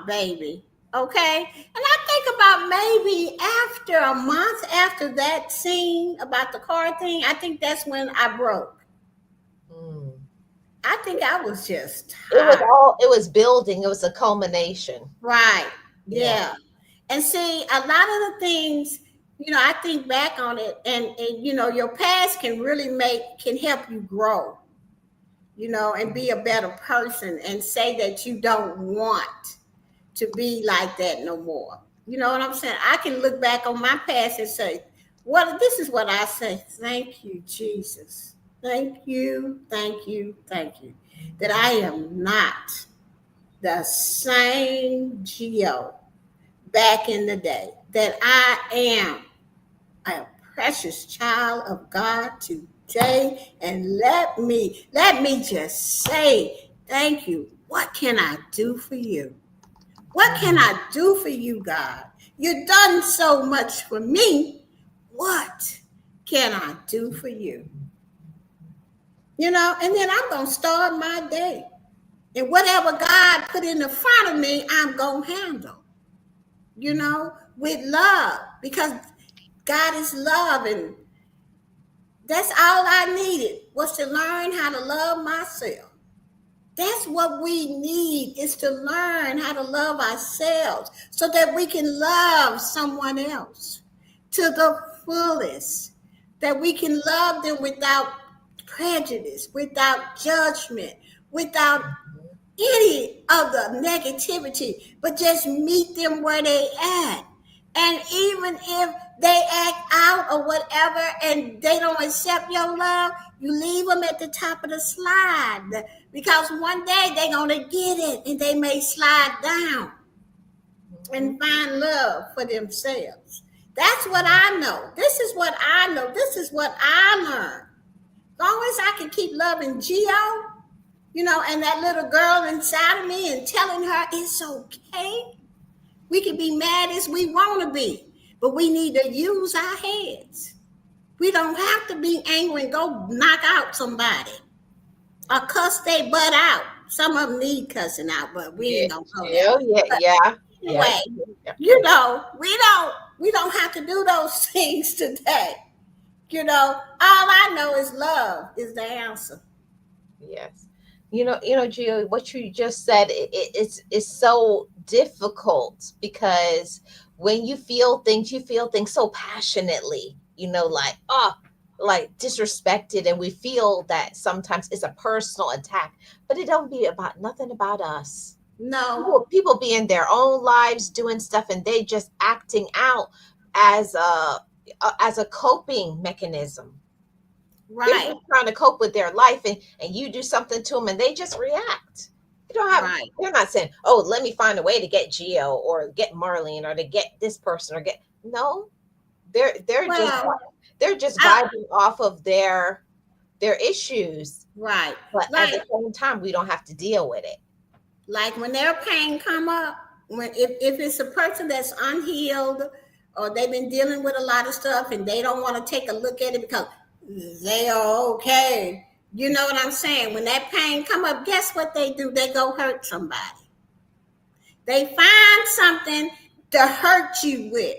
Baby. Okay? And I think about maybe after a month after that scene about the car thing, I think that's when I broke. Mm. I think I was just It was tired. all it was building. It was a culmination. Right. Yeah. Yeah. And see, a lot of the things, I think back on it and your past can really can help you grow, and be a better person and say that you don't want to be like that no more. You know what I'm saying? I can look back on my past and say, well, this is what I say. Thank you, Jesus. Thank you, thank you, thank you. That I am not the same Geo back in the day. That I am a precious child of God today. And let me just say thank you. What can I do for you? What can I do for you, God? You've done so much for me. What can I do for you? And then I'm going to start my day. And whatever God put in the front of me, I'm going to handle, with love because God is love. And that's all I needed was to learn how to love myself. That's what we need is to learn how to love ourselves so that we can love someone else to the fullest, that we can love them without prejudice, without judgment, without any of the negativity, but just meet them where they at. And even if they act out or whatever and they don't accept your love, you leave them at the top of the slide because one day they're going to get it and they may slide down and find love for themselves. That's what I know. This is what I know. This is what I learned. As long as I can keep loving Geo, and that little girl inside of me and telling her it's okay. We can be mad as we want to be, but we need to use our heads. We don't have to be angry and go knock out somebody or cuss their butt out. Some of them need cussing out, but we Yeah, ain't gonna go there. yeah, yeah, But yeah, yeah, anyway, yeah. we don't have to do those things today. All I know is love is the answer. Yes. Gio, what you just said, it's so difficult because when you feel things so passionately, like, oh, like disrespected, and we feel that sometimes it's a personal attack, but it don't be about nothing about us. No, People be in their own lives doing stuff and they just acting out as a coping mechanism. They're right, just trying to cope with their life, and you do something to them and they just react. You don't have right. they're not saying, "Oh, let me find a way to get Geo or get Marlene or to get this person or get." No. They're just Well, I, vibing off of their issues, right, but at the like same time we don't have to deal with it. like when their pain come up, when if it's a person that's unhealed or they've been dealing with a lot of stuff and they don't want to take a look at it because they are okay. You know what I'm saying? When that pain come up, guess what they do? They go hurt somebody. They find something to hurt you with,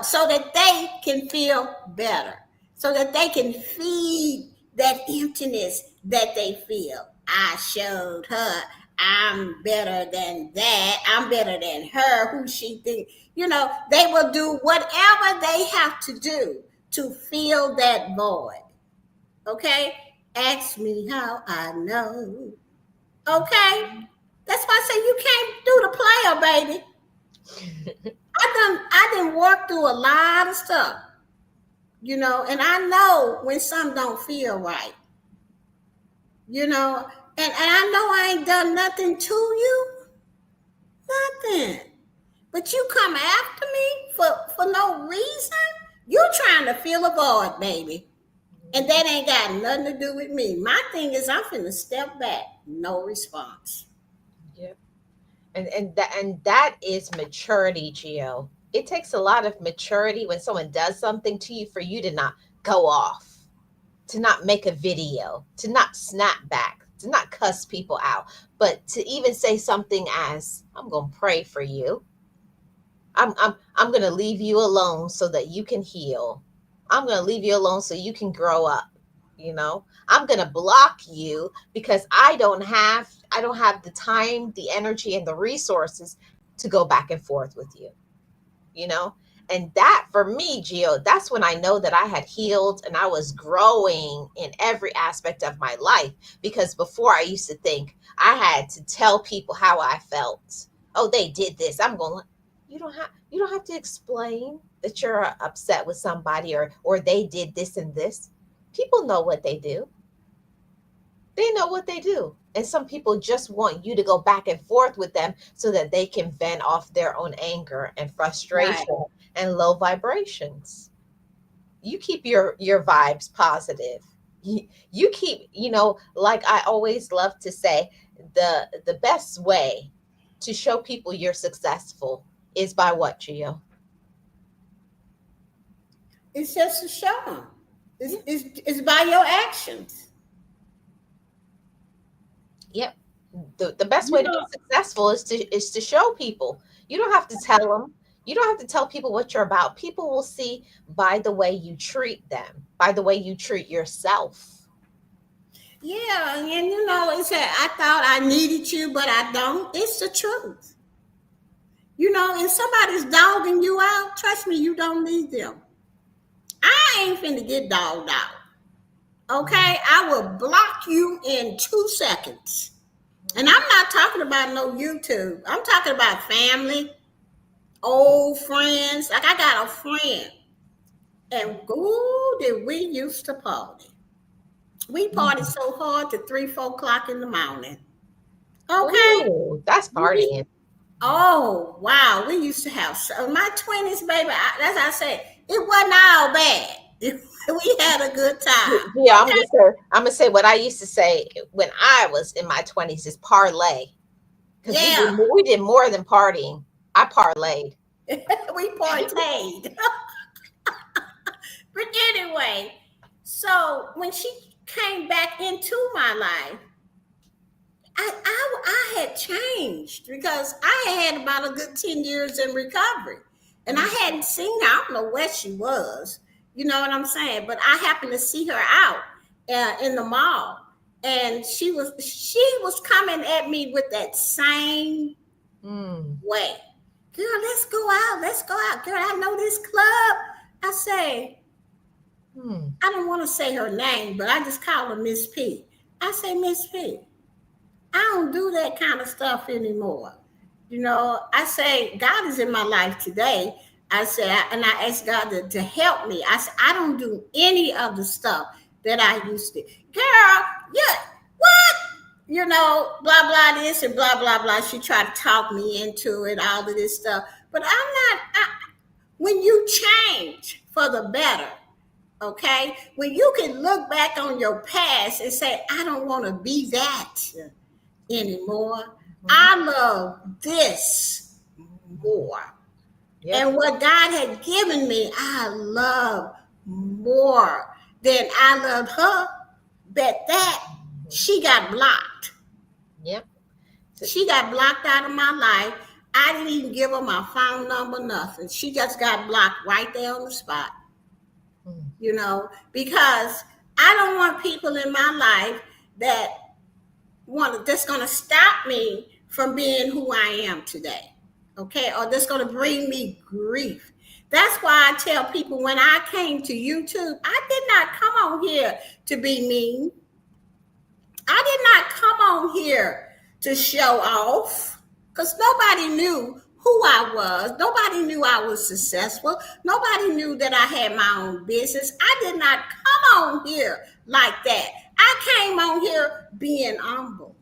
so that they can feel better, so that they can feed that emptiness that they feel. I showed her I'm better than that. I'm better than her. Who she think? They will do whatever they have to do to fill that void. Okay? Ask me how I know. Okay? That's why I say you can't do the player, baby. I done worked through a lot of stuff, and I know when something don't feel right, and I know I ain't done nothing to you, nothing. But you come after me for no reason. You trying to fill a void, baby. And that ain't got nothing to do with me. My thing is I'm finna step back. No response. Yep. And that is maturity, Gio. It takes a lot of maturity when someone does something to you for you to not go off, to not make a video, to not snap back, to not cuss people out, but to even say something as, "I'm going to pray for you. I'm going to leave you alone so that you can heal. I'm going to leave you alone so you can grow up, I'm going to block you because I don't have the time, the energy and the resources to go back and forth with you." you know and that for me, Gio, that's when I know that I had healed and I was growing in every aspect of my life. Because before, I used to think I had to tell people how I felt. Oh, they did this, I'm going, you don't have to explain that you're upset with somebody, or they did this and this. People know what they do. They know what they do. And some people just want you to go back and forth with them so that they can vent off their own anger and Right. frustration and low vibrations. you keep your vibes positive. You keep, like I always love to say, the best way to show people you're successful is by what, Gio? It's just to show them. Yeah. It's by your actions. Yep. The best You way to be know, successful is to show people. You don't have to tell them. You don't have to tell people what you're about. People will see by the way you treat them, by the way you treat yourself. yeah, and you know, it said I thought I needed you, but I don't. It's the truth. You know, if somebody's dogging you out, trust me, you don't need them. I ain't finna get dogged out. Okay, I will block you in 2 seconds. And I'm not talking about no YouTube. I'm talking about family, old friends. Like I got a friend, and ooh, did we used to party. We partied Mhm. so hard to 3, 4 o'clock in the morning. Okay. Ooh, that's We, partying. oh wow, we used to have so my 20s, baby. As I said, it wasn't all bad. We had a good time. Yeah, Okay. I'm gonna say what I used to say when I was in my 20s is parlay. Because Yeah, we did more than partying. I parlayed. we parlayed. But anyway, so when she came back into my life, I had changed because I had about a good 10 years in recovery. And I hadn't seen her. I don't know where she was. You know what I'm saying? But I happened to see her out in the mall. And she was coming at me with that same Mm. way. Girl, let's go out. Let's go out. Girl, I know this club. I say, Mm. I don't want to say her name, but I just call her Miss P. I say, Miss P, I don't do that kind of stuff anymore. You know, I say, God is in my life today. I say, and I ask God to help me. I say, I don't do any of the stuff that I used to. Girl, yeah, what? You know, blah, blah, this and blah, blah, blah. She tried to talk me into it, all of this stuff. But I'm not, when you change for the better, okay? When you can look back on your past and say, I don't want to be that anymore. Mhm. I love this more. Yep. And what God had given me, I love more than I loved her. But that Mhm. she got blocked. Yep. So, She got blocked out of my life. I didn't even give her my phone number, nothing. She just got blocked right there on the spot, mm. you know, because I don't want people in my life that that's going to stop me from being who I am today. Okay, or that's going to bring me grief. That's why I tell people when I came to YouTube, I did not come on here to be mean. I did not come on here to show off because nobody knew who I was. Nobody knew I was successful. Nobody knew that I had my own business. I did not come on here like that. I came on here being humble,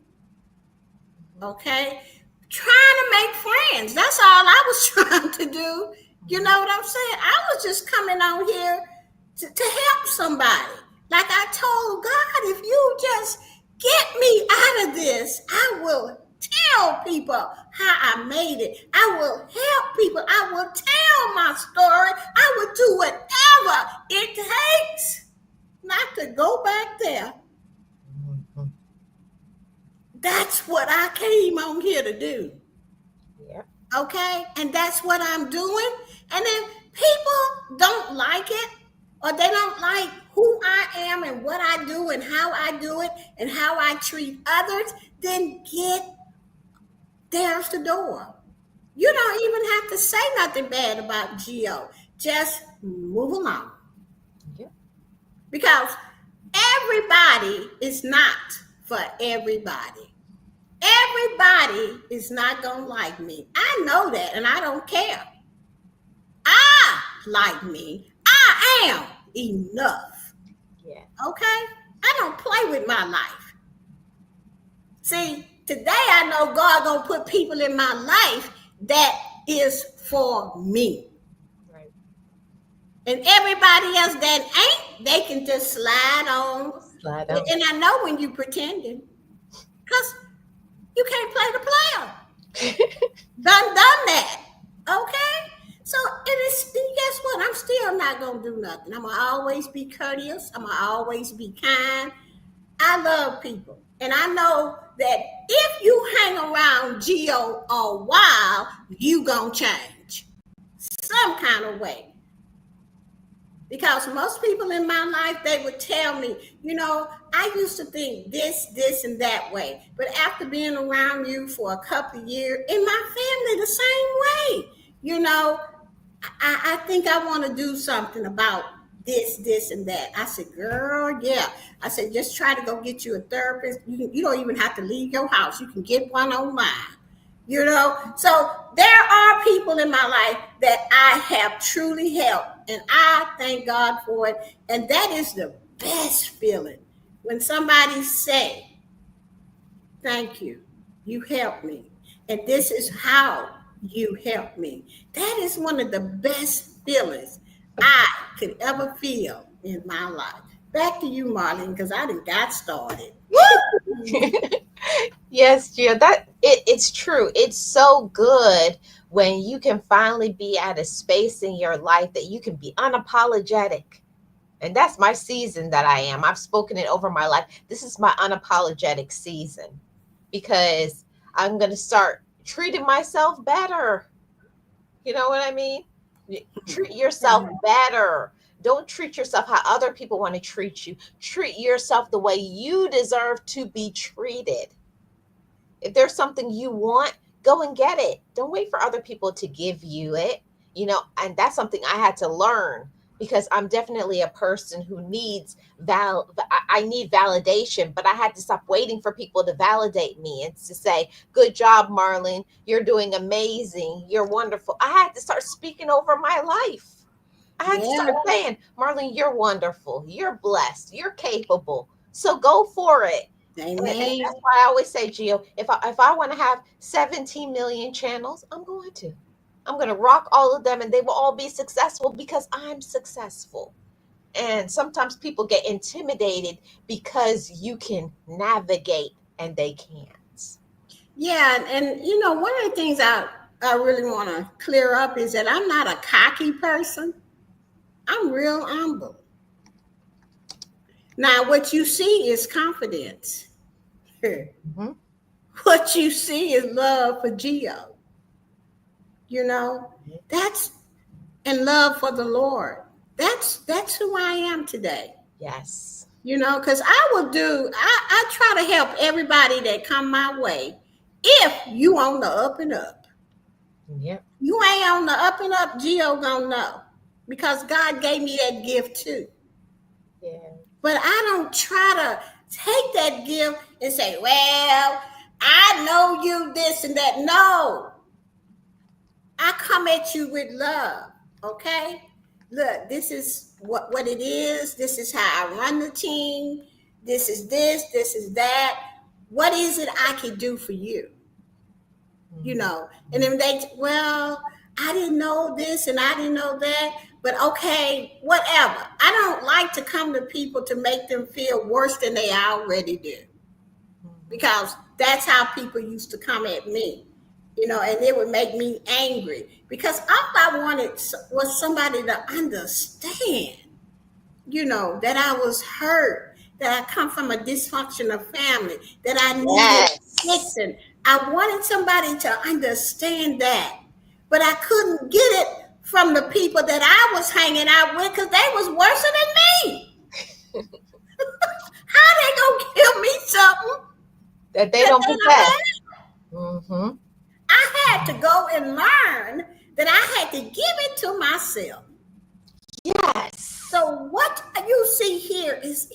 okay? Trying to make friends. That's all I was trying to do. You know what I'm saying? I was just coming on here to help somebody. Like I told God, if you just get me out of this, I will tell people how I made it. I will help people. I will tell my story. I will do whatever it takes not to go back there. Mhm. That's what I came on here to do. Yep. Okay, and that's what I'm doing. And then people don't like it, or they don't like who I am and what I do and how I do it and how I treat others, then get there's the door. You don't even have to say nothing bad about Geo. Just move along. Yep. Because everybody is not for everybody. Everybody is not going to like me. I know that and I don't care. I like me. I am enough. Yeah. Okay? I don't play with my life. See, today I know God gonna put people in my life that is for me. Right. And everybody else that ain't, they can just slide on. Slide down. And I know when you pretending, because you can't play the player. Done that. Okay? So it is, guess what? I'm still not gonna do nothing. I'm gonna always be courteous. I'm gonna always be kind. I love people. And I know that if you hang around Geo a while, you gonna change some kind of way. Because most people in my life, they would tell me, I used to think this, and that way. But after being around you for a couple of years, in my family, the same way. I think I want to do something about this, and that. I said, girl, yeah. I said, just try to go get you a therapist. You don't even have to leave your house. You can get one online. So there are people in my life that I have truly helped, and I thank God for it. And that is the best feeling when somebody say, thank you, you helped me, and this is how you helped me. That is one of the best feelings I could ever feel in my life. Back to you, Marlene, because I done got started. Yes, Gio, it's true. It's so good when you can finally be at a space in your life that you can be unapologetic. And that's my season that I am. I've spoken it over my life. This is my unapologetic season because I'm going to start treating myself better. You know what I mean? Treat yourself better. Don't treat yourself how other people want to treat you. Treat yourself the way you deserve to be treated. If there's something you want, go and get it. Don't wait for other people to give you it. And that's something I had to learn because I'm definitely a person who needs I need validation, but I had to stop waiting for people to validate me and to say, "Good job, Marlene. You're doing amazing. You're wonderful." I had to start speaking over my life. I had to start Yeah. saying, "Marlene, you're wonderful. You're blessed. You're capable. So go for it." And that's Amen. why I always say, Gio, if I want to have 17 million channels, I'm going to. I'm going to rock all of them and they will all be successful because I'm successful. And sometimes people get intimidated because you can navigate and they can't. Yeah, and one of the things I really want to clear up is that I'm not a cocky person. I'm real humble. Now, what you see is confidence. Mhm. What you see is love for Geo. You know, that's and love for the Lord. That's who I am today. Yes. Because I try to help everybody that come my way. If you on the up and up, Yep. you ain't on the up and up, Geo gonna know. Because God gave me that gift too. Yeah. But I don't try to take that gift and say, well, I know you this and that. No, I come at you with love. Okay? Look, this is what it is. This is how I run the team. This is this is that. What is it I can do for you? And then well, I didn't know this and I didn't know that, but okay, whatever. I don't like to come to people to make them feel worse than they already do, because that's how people used to come at me, and it would make me angry because all I wanted was somebody to understand, that I was hurt, that I come from a dysfunctional family, that I needed Yes. fixing. I wanted somebody to understand that, but I couldn't get it from the people that I was hanging out with because they was worse than me. How they gonna give me something That they that don't they don't possess. have? Mm-hmm. I had to go and learn that I had to give it to myself. Yes. So what you see here is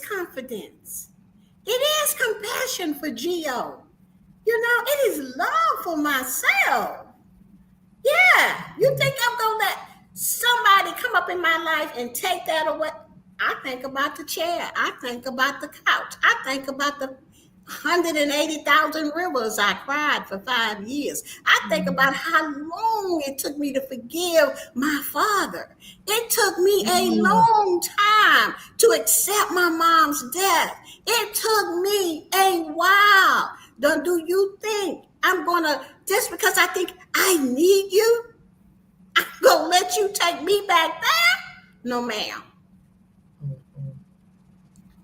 confidence. It is compassion for Geo. It is love for myself. Yeah. You think I'm gonna let somebody come up in my life and take that away? I think about the chair. I think about the couch. I think about 180,000 rivers I cried for 5 years. I think about Mm. how long it took me to forgive my father. It took me a Mm. long time to accept my mom's death. It took me a while. Do you think I'm going to, just because I think I need you, I'm going to let you take me back there? No, ma'am. Mm. Mm.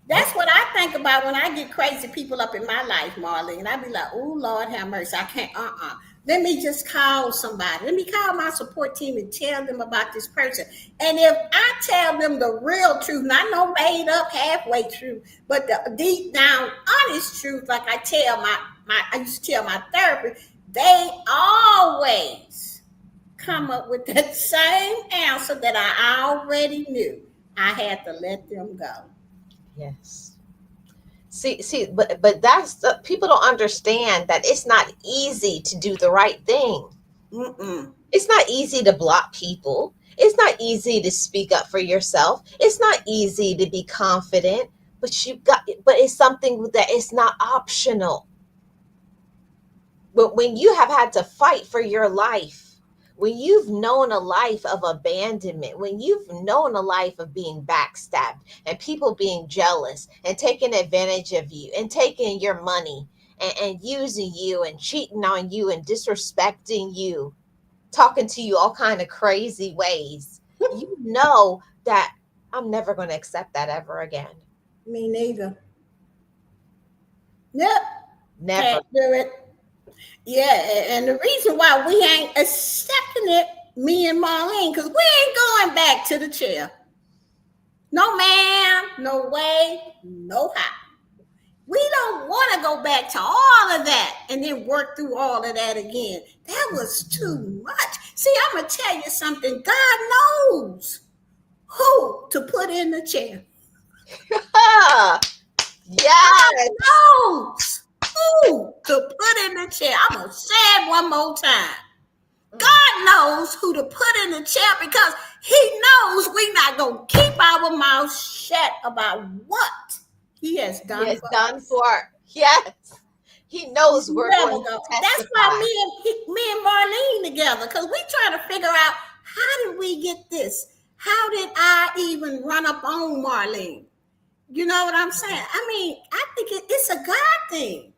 That's Nope. what I think about when I get crazy people up in my life, Marlene. I be like, oh, Lord have mercy. I can't, Let me just call somebody. Let me call my support team and tell them about this person. And if I tell them the real truth, not no made up halfway truth, but the deep down honest truth, like I tell I used to tell my therapist, they always come up with that same answer that I already knew. I had to let them go. Yes. But that's people don't understand that it's not easy to do the right thing. Mm-mm. It's not easy to block people. It's not easy to speak up for yourself. It's not easy to be confident, but it's something that is not optional. But when you have had to fight for your life, when you've known a life of abandonment, when you've known a life of being backstabbed and people being jealous and taking advantage of you and taking your money and using you and cheating on you and disrespecting you, talking to you all kind of crazy ways, you know that I'm never going to accept that ever again. Me neither. Nope. Never. Can't do it. Yeah, and the reason why we ain't accepting it, me and Marlene, because we ain't going back to the chair. No, ma'am. No way. No how. We don't want to go back to all of that and then work through all of that again. That was too much. See, I'm going to tell you something. God knows who to put in the chair. Ah, yes. Knows who to put in the chair. I'm going to say it one more time. Mm. God knows who to put in the chair because he knows we're not going to keep our mouths shut about what he has He done has for done us. for, yes. He He's knows we're never going to going. That's why testify. me and Marlene together, because we trying to figure out how did we get this? How did I even run up on Marlene? You know what I'm saying? I mean, I think it's a God thing.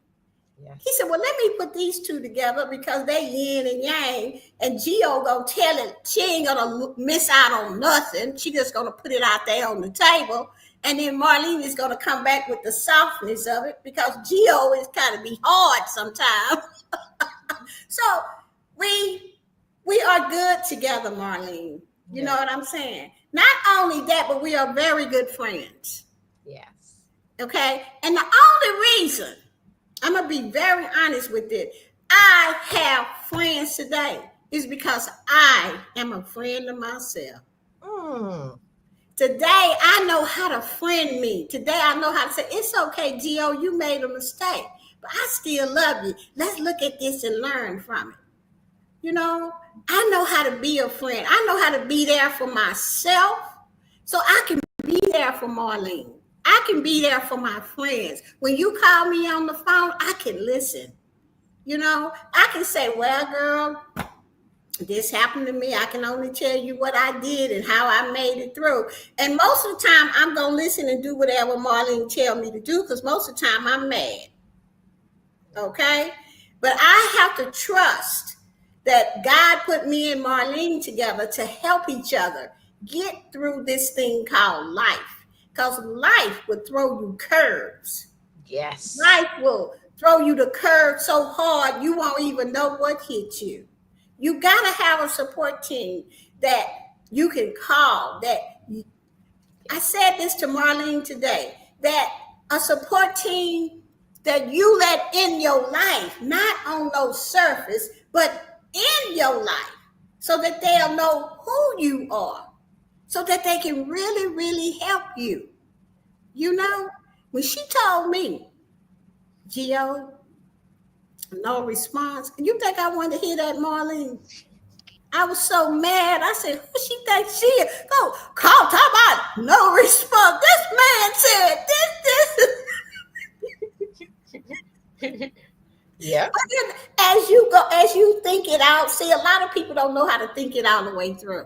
He Yes. said, "Well, let me put these two together because they yin and yang, and Gio gonna tell it. She ain't gonna miss out on nothing. She just gonna put it out there on the table, and then Marlene is gonna come back with the softness of it because Gio is kind of be hard sometimes. So we we are good together, Marlene. You know Yes. what I'm saying? Not only that, but we are very good friends. Yes. Okay, and the only reason I'm gonna be very honest with it. I have friends today is because I am a friend of myself. Mm. Today I know how to friend me. Today I know how to say it's okay, Gio, you made a mistake, but I still love you. Let's look at this and learn from it. You know, I know how to be a friend. I know how to be there for myself, so I can be there for Marlene. I can be there for my friends. When you call me on the phone, I can listen. You know, I can say, well, girl, this happened to me. I can only tell you what I did and how I made it through. And most of the time, I'm going to listen and do whatever Marlene tell me to do because most of the time I'm mad. Okay? But I have to trust that God put me and Marlene together to help each other get through this thing called life. Because life would throw you curves. Yes. Life will throw you the curve so hard you won't even know what hit you. You got to have a support team that you can call. I said this to Marlene today, that a support team that you let in your life, not on no surface, but in your life, so that they'll know who you are, so that they can really, really help you. You know, when she told me, Gio, no response. You think I wanted to hear that, Marlene? I was so mad. I said, who she think she is? Go, call, talk about no response. This man said this. Yeah. But then as you go, as you think it out, see, a lot of people don't know how to think it all the way through.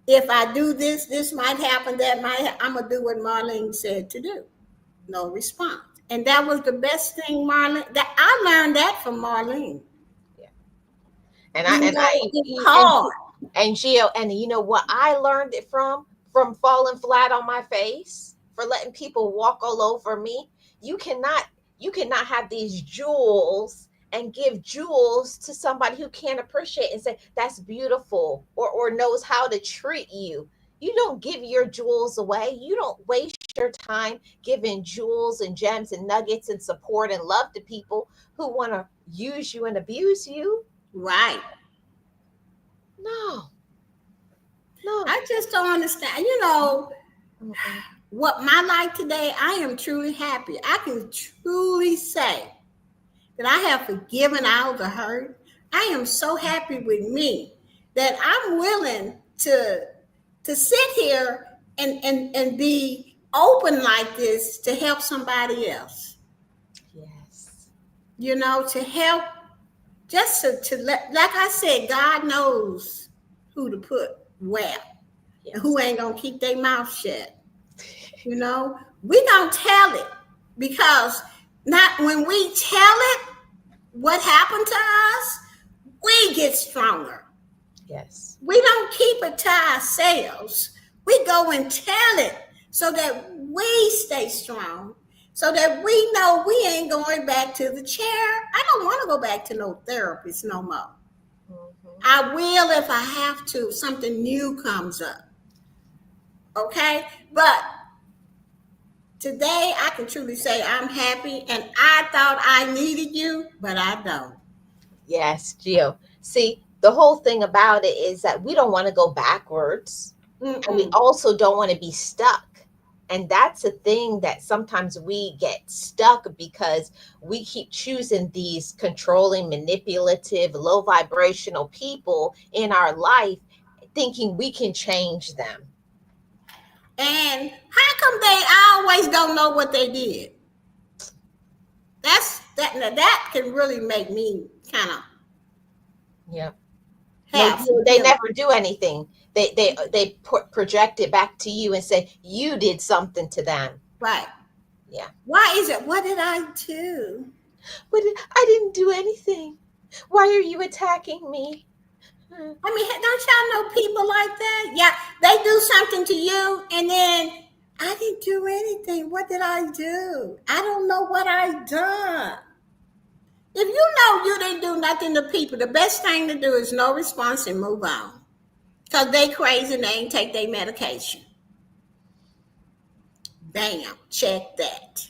If I do this, this might happen, that might, I'm going to do what Marlene said to do. No response. And that was the best thing, Marlene, that I learned that from Marlene. Yeah. And I You and I know, it's and hard. and Gio, and you know what I learned it from falling flat on my face, for letting people walk all over me. You cannot you cannot have these jewels and give jewels to somebody who can't appreciate and say that's beautiful, or knows how to treat you. You don't give your jewels away. You don't waste your time giving jewels and gems and nuggets and support and love to people who want to use you and abuse you. Right. No, no. I just don't understand. You know, Mm-mm. what my life today, I am truly happy. I can truly say that I have forgiven all the hurt. I am so happy with me that I'm willing to sit here and be open like this to help somebody else. Yes. You know, to help, just to let, like I said, God knows who to put where and who Yes. ain't gonna keep their mouth shut. You know, we don't tell it because not when we tell it what happened to us, we get stronger. Yes. We don't keep it to ourselves. We go and tell it so that we stay strong, so that we know we ain't going back to the chair. I don't want to go back to no therapist no more. Hmm. I will if I have to, if something new comes up. Okay? But today I can truly say I'm happy, and I thought I needed you, but I don't. Yes, Gio. See, the whole thing about it is that we don't want to go backwards, and we Mm-mm. also don't want to be stuck. And that's a thing that sometimes we get stuck because we keep choosing these controlling, manipulative, low vibrational people in our life, thinking we can change them. And how come they always don't know what they did? That's that. Now that can really make me kind of Yeah. No, have some they feeling. never do anything. They project it back to you and say you did something to them. Right? Yeah. Why is it? What did I do? I didn't do anything. Why are you attacking me? Hmm. I mean, don't y'all know people like that? Yeah, they do something to you, and then I didn't do anything. What did I do? I don't know what I done. If you know you didn't do nothing to people, the best thing to do is no response and move on. Cause they crazy and they ain't take their medication. Bam, check that.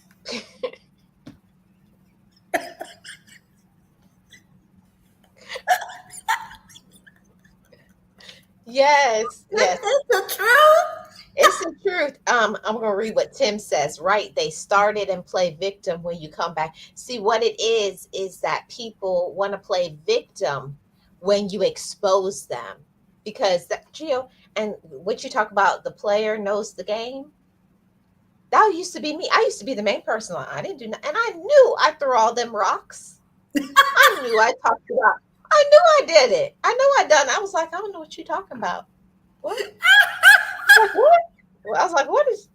Yes, yes. It's the truth. It's the truth. I'm gonna read what Tim says. Right, they started and play victim when you come back. See, what it is that people want to play victim when you expose them, because that Gio, and what you talk about, the player knows the game. That used to be me. I used to be the main person. I didn't do nothing, and I knew I threw all them rocks. I knew I talked about. I knew I did it. I know I done. I was like, I don't know what you're talking about. What? Like what? Well, I was like, what is?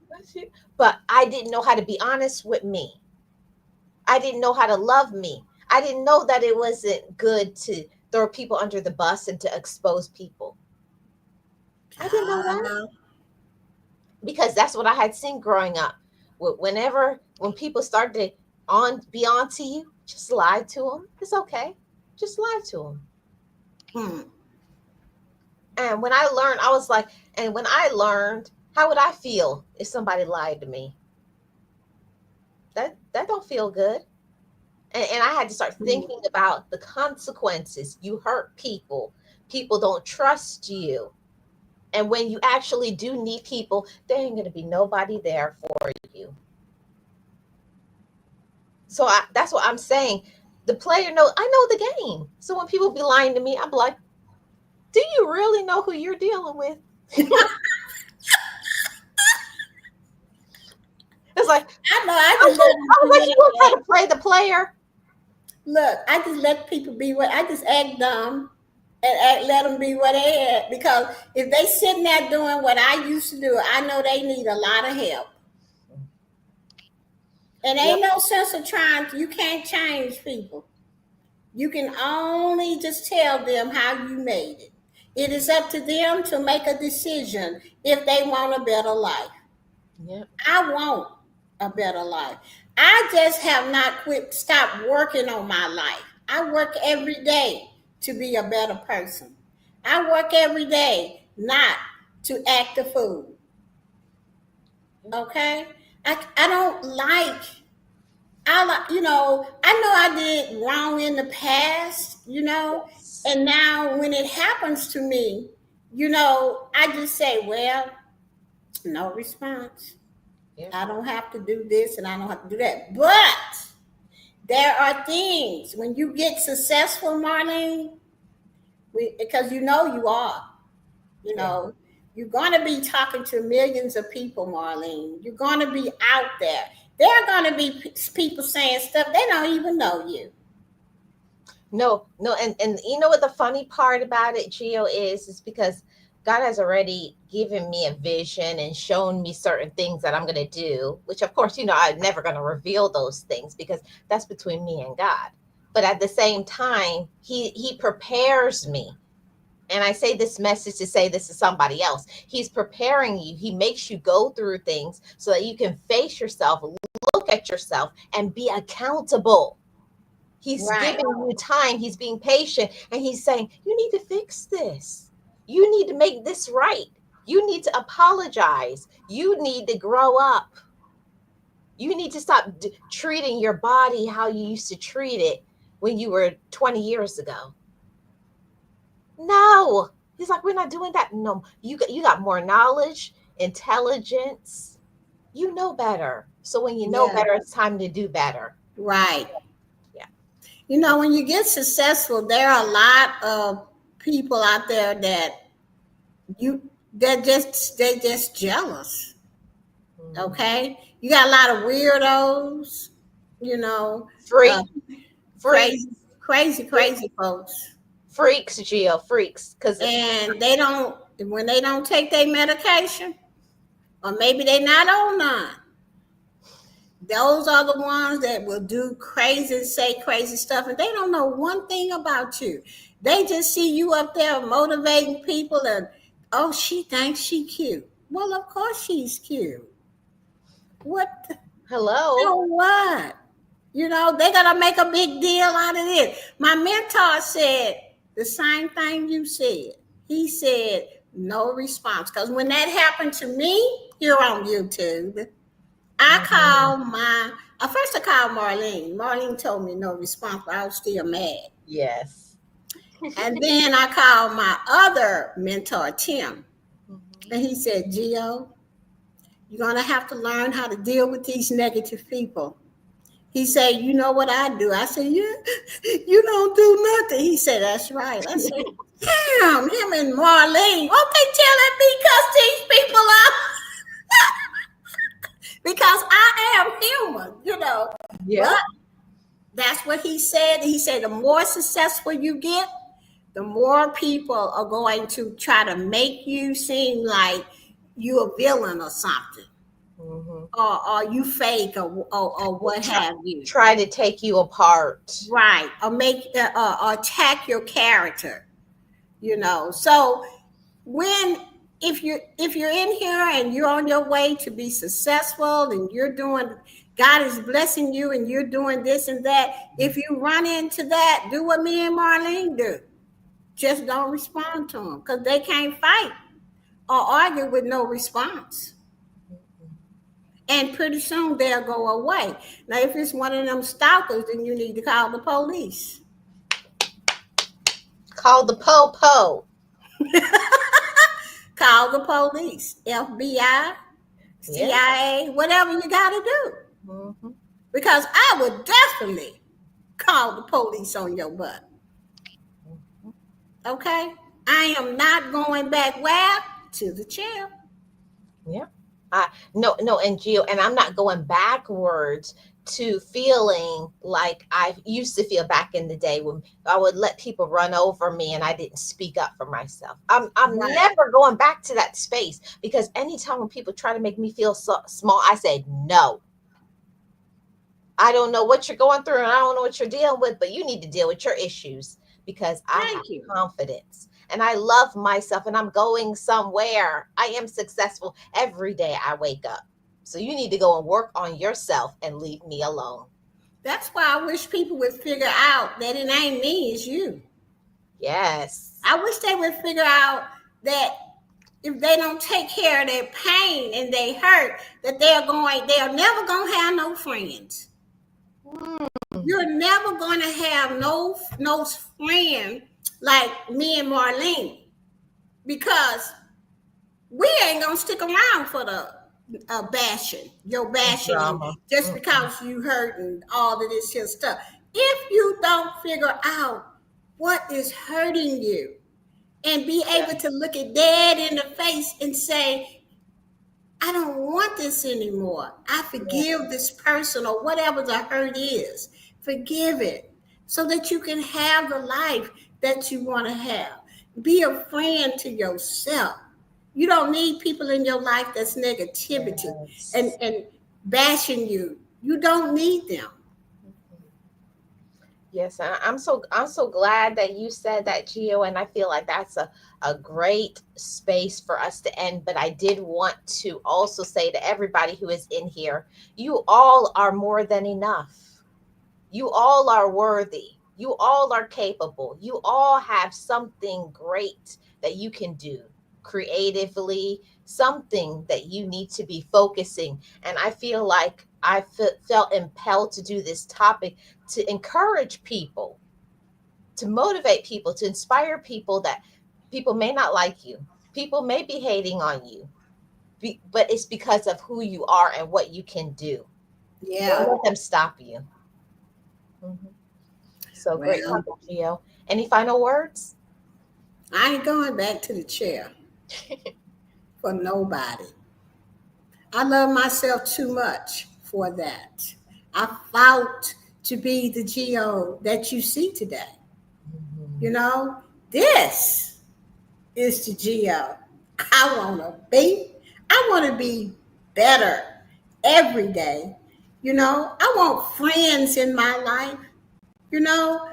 What's you? But I didn't know how to be honest with me. I didn't know how to love me. I didn't know that it wasn't good to throw people under the bus and to expose people. I didn't know that, Ah, because that's what I had seen growing up. When people started to on be on to you, just lie to them. It's okay. Just lie to them. hmm. And when I learned, I was like, and when I learned, how would I feel if somebody lied to me? That don't feel good. And I had to start Hmm. thinking about the consequences. You hurt people. People don't trust you. And when you actually do need people, there ain't gonna be nobody there for you. That's what I'm saying. The player knows. I know the game. So when people be lying to me, I'm like, do you really know who you're dealing with? It's was like, I know. I just let them I do was like, you what don't they try to play the player. look. I just let people be what I just act dumb and let them be what they are. Because if they sitting there doing what I used to do, I know they need a lot of help. And Yep. ain't no sense of trying. You can't change people. You can only just tell them how you made it. It is up to them to make a decision if they want a better life. Yep. I want a better life. I just have not stopped working on my life. I work every day to be a better person. I work every day not to act a fool. Okay? I don't like I know I did wrong in the past, Yes. and now when it happens to me, I just say, well, no response. Yep. I don't have to do this and I don't have to do that. But there are things when you get successful, Marlene, because you are, you Yeah. know, you're going to be talking to millions of people, Marlene. You're going to be out there. There are going to be people saying stuff they don't even know you. No, no, and you know what the funny part about it, Gio, is because God has already given me a vision and shown me certain things that I'm going to do, which of course, I'm never going to reveal those things because that's between me and God. But at the same time, he prepares me. And I say this message to say this to somebody else. He's preparing you. He makes you go through things so that you can face yourself, look at yourself, and be accountable. He's Right. giving you time. He's being patient. And he's saying, you need to fix this. You need to make this right. You need to apologize. You need to grow up. You need to stop treating your body how you used to treat it when you were 20 years ago. No. He's like, we're not doing that. No, you got more knowledge, intelligence. You know better. So when you know Yeah. better, it's time to do better. Right. Yeah. When you get successful, there are a lot of people out there they're just jealous. Mhm. Okay, you got a lot of weirdos, you know, uh, Freak, freaks, crazy, crazy, crazy folks, freaks, Gio, freaks. Because and they don't when they don't take their medication, or maybe they not on none. Those are the ones that will do crazy, say crazy stuff, and they don't know one thing about you. They just see you up there motivating people, and oh, she thinks she cute. Well, of course she's cute. What? So hello. what? They're gonna make a big deal out of this. My mentor said the same thing you said. He said no response. Because when that happened to me here on YouTube, I Mhm. called first I called Marlene. Marlene told me no response, but I was still mad. Yes. And then I called my other mentor, Tim, Mhm. and he said, Gio, you're gonna have to learn how to deal with these negative people. He said, you know what I do? I said, yeah, you don't do nothing. He said, that's right. I said, damn, him and Marlene, won't they telling me cuss these people out? Because I am human. But Yep. that's what he said. He said, the more successful you get, the more people are going to try to make you seem like you're a villain or something, Mhm. or you fake, or what Try, have you. try to take you apart. Right. Or or attack your character. So when if you're in here and you're on your way to be successful and you're doing God is blessing you and you're doing this and that, if you run into that, do what me and Marlene do. Just don't respond to them because they can't fight or argue with no response. And pretty soon they'll go away. Now, if it's one of them stalkers, then you need to call the police. Call the po. Call the police, FBI, Yeah. CIA, whatever you got to do. Mhm. Because I would definitely call the police on your butt. Okay? I am not going back where? To the chair. Yeah. No, and Gio, and I'm not going backwards to feeling like I used to feel back in the day when I would let people run over me and I didn't speak up for myself. I'm Right. never going back to that space, because anytime when people try to make me feel so small, I say no. I don't know what you're going through and I don't know what you're dealing with, but you need to deal with your issues, because I have Thank you. confidence and I love myself and I'm going somewhere. I am successful every day I wake up. So you need to go and work on yourself and leave me alone. That's why I wish people would figure out that it ain't me, it's you. Yes. I wish they would figure out that if they don't take care of their pain and they hurt, that they're never gonna have no friends. Mm, You're never gonna have no friend like me and Marlene, because we ain't gonna stick around for the bashing, your bashing, and drama. just Mm-mm. because you hurt and all of this here stuff. If you don't figure out what is hurting you and be able to Yes. look it dead in the face and say, I don't want this anymore. I forgive Yes. this person or whatever the hurt is. Forgive it so that you can have the life that you want to have. Be a friend to yourself. You don't need people in your life that's negativity Yes. and bashing you. You don't need them. Yes, and I'm so glad that you said that, Gio, and I feel like that's a great space for us to end. But I did want to also say to everybody who is in here, you all are more than enough. You all are worthy. You all are capable. You all have something great that you can do creatively, something that you need to be focusing. And I feel like felt impelled to do this topic to encourage people, to motivate people, to inspire people that people may not like you. People may be hating on you, but it's because of who you are and what you can do. Don't Yeah. let them stop you. Mhm. So great Well, topic, Gio. Any final words? I ain't going back to the chair for nobody. I love myself too much for that. I fought to be the Geo that you see today. You Mhm. know, this is the Geo I want to be. I want to be better every day. I want friends in my life. You know,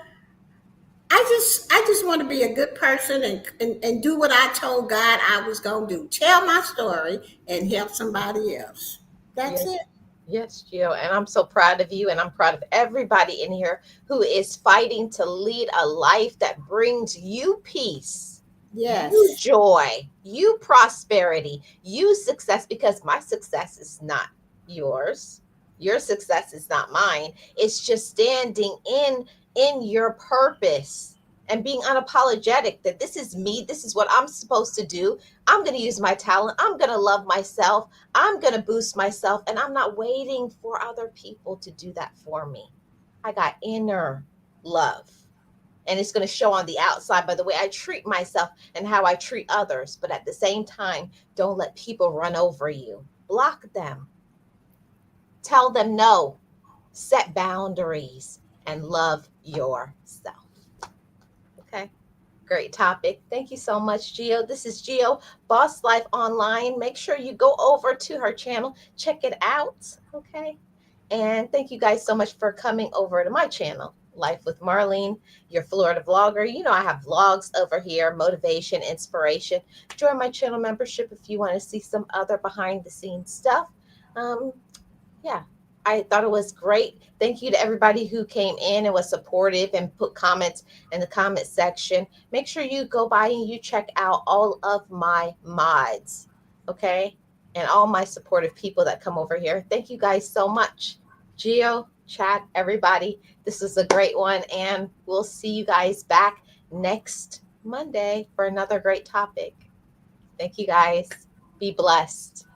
I just want to be a good person and do what I told God I was going to do. Tell my story and help somebody else. That's Yes, it. yes, Gio. And I'm so proud of you, and I'm proud of everybody in here who is fighting to lead a life that brings you peace, you Yes. joy, you prosperity, you success, because my success is not yours. Your success is not mine. It's just standing in your purpose and being unapologetic that this is me, this is what I'm supposed to do. I'm going to use my talent. I'm going to love myself. I'm going to boost myself, and I'm not waiting for other people to do that for me. I got inner love, and it's going to show on the outside by the way I treat myself and how I treat others. But at the same time, don't let people run over you. Block them. Tell them no. Set boundaries and love yourself. Okay. Great topic. Thank you so much, Gio. This is Gio, Boss Life Online. Make sure you go over to her channel, check it out. Okay. And thank you guys so much for coming over to my channel, Life with Marlene, your Florida vlogger. You know, I have vlogs over here, motivation, inspiration. Join my channel membership if you want to see some other behind the scenes stuff. Um, yeah, I thought it was great. Thank you to everybody who came in and was supportive and put comments in the comment section. Make sure you go by and you check out all of my mods, okay? And all my supportive people that come over here. Thank you guys so much. Geo, chat, everybody. This is a great one. And we'll see you guys back next Monday for another great topic. Thank you guys. Be blessed.